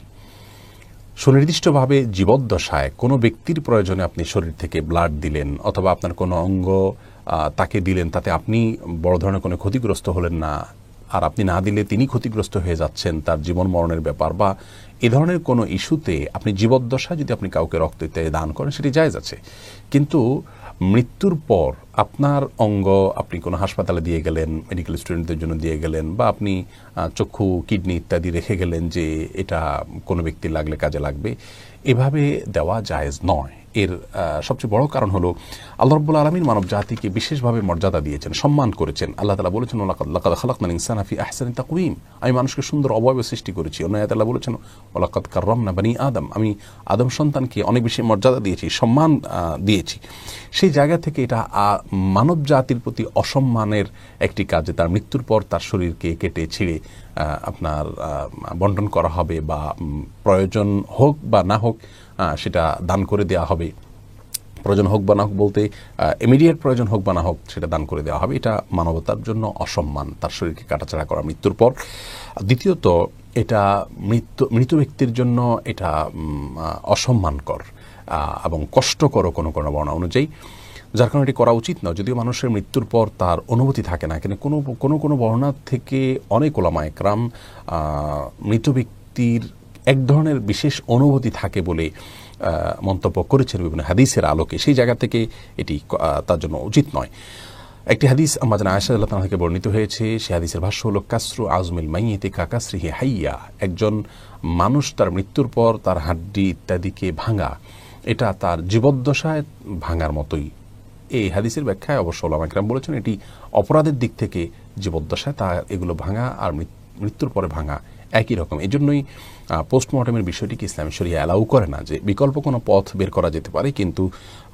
সুনির্দিষ্টভাবে জীবদ্দশায় কোনো ব্যক্তির প্রয়োজনে আপনি শরীর থেকে ব্লাড দিলেন অথবা আপনার কোনো অঙ্গ তাকে দিলেন, তাতে আপনি বড় ধরনের কোনো ক্ষতিগ্রস্ত হলেন না, আর আপনি না দিলে তিনি ক্ষতিগ্রস্ত হয়ে যাচ্ছেন, তার জীবন মরণের ব্যাপার বা এ ধরনের কোনো ইস্যুতে আপনি জীবদ্দশায় যদি আপনি কাউকে রক্ত ইত্যাদি দান করেন, সেটি জায়েজ আছে। কিন্তু মৃত্যুর পর আপনার অঙ্গ আপনি কোনো হাসপাতালে দিয়ে গেলেন, মেডিকেল স্টুডেন্টদের জন্য দিয়ে গেলেন, বা আপনি চক্ষু, কিডনি ইত্যাদি রেখে গেলেন যে এটা কোনো ব্যক্তির লাগলে কাজে লাগবে, এভাবে দেওয়া জায়েজ নয়। এর সবচেয়ে বড় কারণ হলো আল্লাহ রাব্বুল আলামিন মানব জাতিকে বিশেষভাবে মর্যাদা দিয়েছেন, সম্মান করেছেন। আল্লাহ তাআলা বলেছেন, লাকাদ খালাকনাল ইনসানা ফি আহসানি তাকওয়িম, আমি মানুষকে সুন্দর অবয়ব সৃষ্টি করেছি। অন্য আয়াতে আল্লাহ বলেছেন, ওয়ালাকাদ কাররামনা বানি আদম, আমি আদম সন্তানকে অনেক বেশি মর্যাদা দিয়েছি, সম্মান দিয়েছি। সেই জায়গা থেকে এটা মানব জাতির প্রতি অসম্মানের একটি কাজ যে তার মৃত্যুর পর তার শরীরকে কেটে ছিঁড়ে আপনার বন্টন করা হবে, বা প্রয়োজন হোক বা না হোক সেটা দান করে দেওয়া হবে। প্রয়োজন হোক বা না হোক বলতে ইমিডিয়েট প্রয়োজন হোক বা না হোক সেটা দান করে দেওয়া হবে। এটা মানবতার জন্য অসম্মান, তার শরীরকে কাটাছাড়া করা মৃত্যুর পর। দ্বিতীয়ত, এটা মৃত ব্যক্তির জন্য এটা অসম্মানকর এবং কষ্টকর কোনো কোনো বর্ণনা অনুযায়ী, যার কারণে এটি করা উচিত না। যদিও মানুষের মৃত্যুর পর তার অনুভূতি থাকে না, কিন্তু কোনো বর্ণনা থেকে অনেক ওলামায়ে কেরাম মৃত ব্যক্তির এক ধরনের বিশেষ অনুভূতি থাকে বলে মন্তব্য করেছেন বিভিন্ন হাদিসের আলোকে। সেই জায়গা থেকে এটি তার জন্য উচিত নয়। একটি হাদিস আমাদের আয়েশা রাদিয়াল্লাহু তাআলা থেকে বর্ণিত হয়েছে, সেই হাদিসের ভাষ্য হলো, কাসরু আজমিল মাইয়িতি কাকাসরিহি হাইয়া, একজন মানুষ তার মৃত্যুর পর তার হাড্ডি ইত্যাদিকে ভাঙা, এটা তার জীবদ্দশায় ভাঙার মতোই। এই হাদিসের ব্যাখ্যায় অবশ্য ওলামায়ে কেরাম বলেছেন এটি অপরাধের দিক থেকে জীবদ্দশায় তার এগুলো ভাঙা আর মৃত্যুর পরে ভাঙা একই রকম। এই জন্যই পোস্টমর্টমের বিষয়টিকে ইসলামী শরিয়া অ্যালাউ করে না, যে বিকল্প কোনো পথ বের করা যেতে পারে, কিন্তু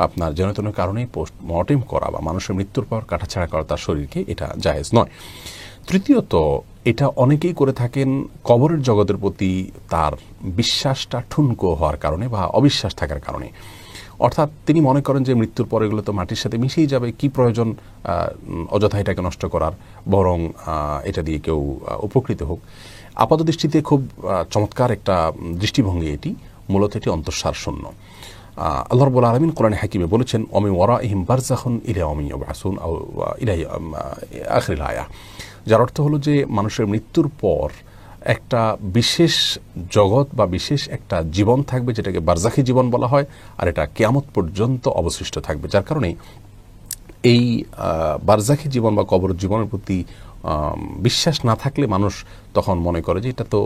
আপনার জনতন কারণে পোস্টমর্টেম করা বা মানুষের মৃত্যুর পর কাটাছাড়া করা তার শরীরকে, এটা জায়েজ নয়। তৃতীয়ত, এটা অনেকেই করে থাকেন কবরের জগতের প্রতি তার বিশ্বাসটা ঠুনকো হওয়ার কারণে বা অবিশ্বাস থাকার কারণে। অর্থাৎ তিনি মনে করেন যে মৃত্যুর পর এগুলো তো মাটির সাথে মিশেই যাবে, কি প্রয়োজন অযথা এটাকে নষ্ট করার, বরং এটা দিয়ে কেউ উপকৃত হোক। আপাত দৃষ্টিতে খুব চমৎকার একটা দৃষ্টিভঙ্গি এটি, মূলত এটি অন্তঃসার শূন্য। আল্লাহ রাব্বুল আলামিন কোরআনে হাকিমে বলেছেন, ওয়ামিন ওয়ারাইহিম বারযাখুন ইলা ইয়াউমি ইউবআসুন আও ইলা আখিরিল আয়া, যার অর্থ হলো যে মানুষের মৃত্যুর পর একটা বিশেষ জগৎ বা বিশেষ একটা জীবন থাকবে, যেটাকে বারজাখী জীবন বলা হয়, আর এটা কিয়ামত পর্যন্ত অবশিষ্ট থাকবে। যার কারণে এই বারজাখী জীবন বা কবর জীবনের প্রতি বিশ্বাস না থাকলে মানুষ তখন মনে করে যে এটা তো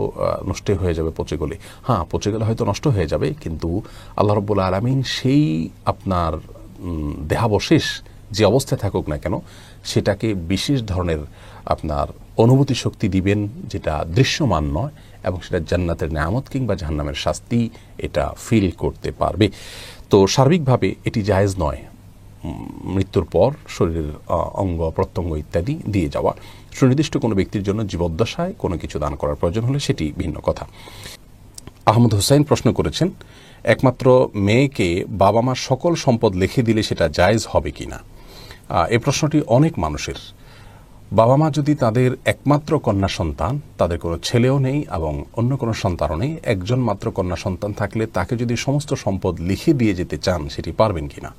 নষ্ট হয়ে যাবে পচে গেলে। হ্যাঁ, পচে গেলে হয়তো নষ্ট হয়ে যাবে, কিন্তু আল্লাহ রাব্বুল আলামিন সেই আপনার দেহাবশেষ যে অবস্থায় থাকুক না কেন, সেটাকে বিশেষ ধরনের আপনার অনুভূতি শক্তি দিবেন, যেটা দৃশ্যমান নয়, এবং সেটা জান্নাতের নেয়ামত কিংবা জাহান্নামের শাস্তি এটা ফিল করতে পারবে। তো সার্বিকভাবে এটি জায়েজ নয় মৃত্যুর পর শরীরের অঙ্গ প্রত্যঙ্গ ইত্যাদি দিয়ে যাওয়া। সুনির্দিষ্ট কোনো ব্যক্তির জন্য জীবদ্দশায় কোনো কিছু দান করার প্রয়োজন হলে সেটি ভিন্ন কথা। আহমদ হোসেন প্রশ্ন করেছেন, একমাত্র মেয়েকে বাবা মার সকল সম্পদ লিখে দিলে সেটা জায়েজ হবে কিনা? এই প্রশ্নটি অনেক মানুষের। বাবা মা যদি তাদের একমাত্র কন্যা সন্তান, তাদের কোনো ছেলেও নেই এবং অন্য কোনো সন্তানও নেই, একজন মাত্র কন্যা সন্তান থাকলে তাকে যদি সমস্ত সম্পদ লিখে দিয়ে যেতে চান, সেটি পারবেন কিনা?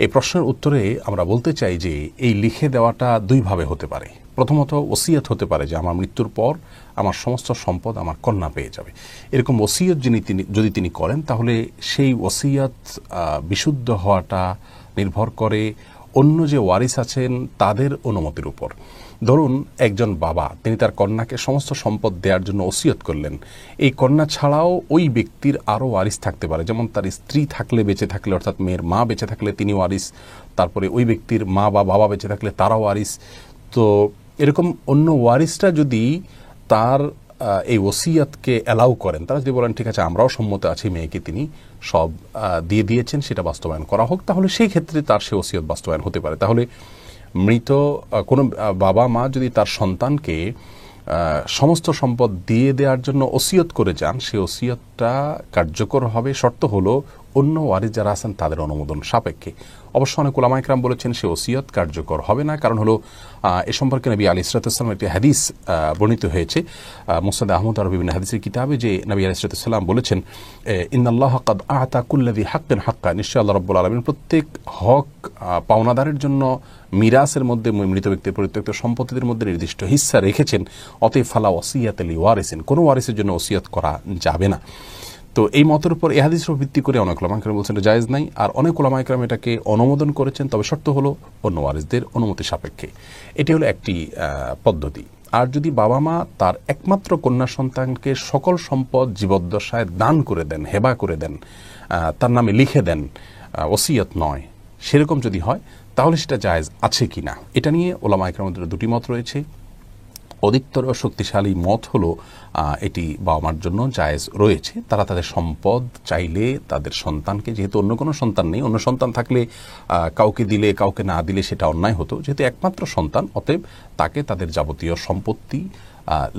এই প্রশ্নের উত্তরে আমরা বলতে চাই যে এই লিখে দেওয়াটা দুইভাবে হতে পারে। প্রথমত, ওসিয়ত হতে পারে যে আমার মৃত্যুর পর আমার সমস্ত সম্পদ আমার কন্যা পেয়ে যাবে। এরকম ওসিয়ত যদি তিনি করেন, তাহলে সেই ওসিয়ত বিশুদ্ধ হওয়াটা নির্ভর করে অন্য যে ওয়ারিস আছেন তাদের অনুমতির উপর। ধরুন একজন বাবা তিনি তার কন্যাকে সমস্ত সম্পদ দেওয়ার জন্য ওসিয়ত করলেন। এই কন্যা ছাড়াও ওই ব্যক্তির আরও ওয়ারিস থাকতে পারে, যেমন তার স্ত্রী থাকলে, বেঁচে থাকলে, অর্থাৎ মেয়ের মা বেঁচে থাকলে তিনি ওয়ারিস, তারপরে ওই ব্যক্তির মা বা বাবা বেঁচে থাকলে তারাও ওয়ারিস। তো এরকম অন্য ওয়ারিসরা যদি তার এই ওসিয়তকে অ্যালাউ করেন, তারা যদি বলেন ঠিক আছে আমরাও সম্মত আছি মেয়েকে তিনি সব দিয়ে দিয়েছেন, সেটা বাস্তবায়ন করা হোক, তাহলে সেই ক্ষেত্রে তার সে ওসিয়ত বাস্তবায়ন হতে পারে। তাহলে মৃত কোনো বাবা মা যদি তার সন্তানকে সমস্ত সম্পদ দিয়ে দেওয়ার জন্য ওসিয়ত করে যান, সেই ওসিয়তটা কার্যকর হবে, শর্ত হলো অন্য ওয়ারিস যারা আছেন তাদের অনুমোদন সাপেক্ষে। অবশ্য অনেক উলামা ইকরাম বলেছেন সে ওসিয়ত কার্যকর হবে না, কারণ হলো এ সম্পর্কে নবী আলাইহিস সালাম একটি হাদিস বর্ণিত হয়েছে মুসনাদ আহমদ আর বিভিন্ন হাদিসের কিতাবে, যে নবী আলাইহিস সালাম বলেছেন ইন্নাল্লাহ কাদ আতা কুল্লাযী হাক্কিন হাক্কা, নিশ্চয় আল্লাহ রাব্বুল আলামিন প্রত্যেক হক পাওনাদারের জন্য মিরাসের মধ্যে, মৃত ব্যক্তির পরিত্যক্ত সম্পত্তিদের মধ্যে নির্দিষ্ট হিস্সা রেখেছেন। অতএব ফালা ওসিয়াত লিওয়ারিসিন, কোনো ওয়ারিসের জন্য ওসিয়ত করা যাবে না। তো এই মতের উপর এই হাদিসের ভিত্তি করে অনেক ওলামা ইকরাম বলছেন এটা জায়েজ নাই, আর অনেক ওলামা ইকরাম এটাকে অনুমোদন করেছেন, তবে শর্ত হলো অন্য ওয়ারিসদের অনুমতি সাপেক্ষে। এটি হলো একটি পদ্ধতি। আর যদি বাবা মা তার একমাত্র কন্যা সন্তানকে সকল সম্পদ জীবদ্দশায় দান করে দেন, হেবা করে দেন, তার নামে লিখে দেন, ওসিয়ত নয়, সেরকম যদি হয় তাহলে সেটা জায়েজ আছে কি না, এটা নিয়ে ওলামা ইকরামদের দুটি মত রয়েছে। অধিকতর শক্তিশালী মত হলো এটি বাবা মার জন্য জায়েজ রয়েছে। তারা তাদের সম্পদ চাইলে তাদের সন্তানকে, যেহেতু অন্য কোনো সন্তান নেই, অন্য সন্তান থাকলে কাউকে দিলে কাউকে না দিলে সেটা অন্যায় হতো, যেহেতু একমাত্র সন্তান অতএব তাকে তাদের যাবতীয় সম্পত্তি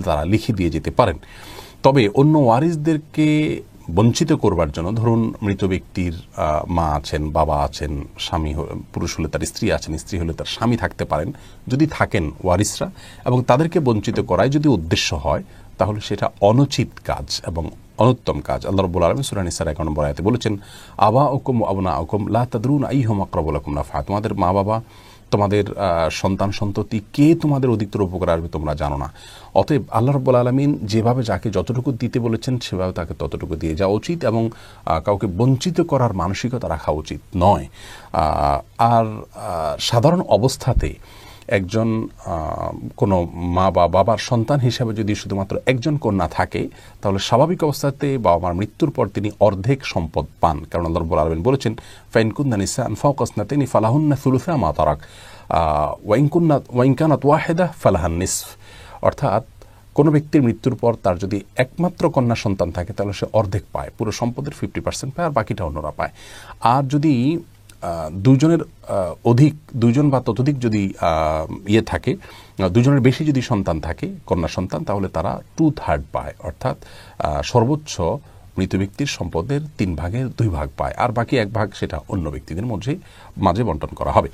তারা লিখে দিয়ে যেতে পারেন। তবে অন্য ওয়ারিসদেরকে বঞ্চিত করবার জন্য, ধরুন মৃত ব্যক্তির মা আছেন, বাবা আছেন, স্বামী, পুরুষ হলে তার স্ত্রী আছেন, স্ত্রী হলে তার স্বামী থাকতে পারেন, যদি থাকেন ওয়ারিসরা, এবং তাদেরকে বঞ্চিত করাই যদি উদ্দেশ্য হয় তাহলে সেটা অনুচিত কাজ এবং অনুত্তম কাজ। আল্লাহ রাব্বুল আলামিন সূরা নিসার ১ নম্বর আয়াতে বলেছেন আবাউকুম ওয়া আবনাউকুম লা তাদরুনা আইয়ুহুম আকরাবু লাকুম নাফআ, তোমাদের মা বাবা, তোমাদের সন্তান সন্ততি কে তোমাদের অধিকতর উপকার আসবে তোমরা জানো না। অতএব আল্লাহ রাব্বুল আলামিন যেভাবে যাকে যতটুকু দিতে বলেছেন সেভাবে তাকে ততটুকু দিয়ে যাওয়া উচিত, এবং কাউকে বঞ্চিত করার মানসিকতা রাখা উচিত নয়। আর সাধারণ অবস্থাতে একজন কোনো মা বা বাবার সন্তান হিসাবে যদি শুধুমাত্র একজন কন্যা থাকে, তাহলে স্বাভাবিক অবস্থাতে বাবা মার মৃত্যুর পর তিনি অর্ধেক সম্পদ পান, কারণ আল্লাহ রাব্বুল আলামিন বলেছেন ফাইন কুন্না নিসাআন ফাওকা ইসনাতাইনি ফালাহুন্না সুলুসা মা তারাক ওয়া ইন কানাত ওয়াহিদা ফালাহান নিসফ। অর্থাৎ কোনো ব্যক্তির মৃত্যুর পর তার যদি একমাত্র কন্যা সন্তান থাকে তাহলে সে অর্ধেক পায়, পুরো সম্পদের 50% পায়, আর বাকিটা অন্যরা পায়। আর যদি দুজনের অধিক, দুজন বা ততোধিক যদি থাকে, দুজনের বেশি যদি সন্তান থাকে, কন্যা সন্তান, তাহলে তারা 2/3 পায়, অর্থাৎ সর্বোচ্চ মৃত ব্যক্তির সম্পদের 3 ভাগের 2 ভাগ পায়, আর বাকি 1 ভাগ সেটা অন্য ব্যক্তিদের মাঝে বন্টন করা হবে।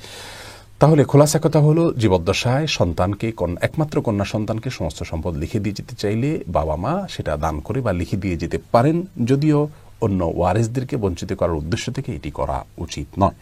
তাহলে খোলাসা কথা হলো, জীবদ্দশায় সন্তানকে, একমাত্র কন্যা সন্তানকে সমস্ত সম্পদ লিখে দিয়ে যেতে চাইলে বাবা মা সেটা দান করে বা লিখে দিয়ে যেতে পারেন, যদিও অন্য ওয়ারিসদেরকে বঞ্চিত করার উদ্দেশ্য থেকে এটি করা উচিত নয়।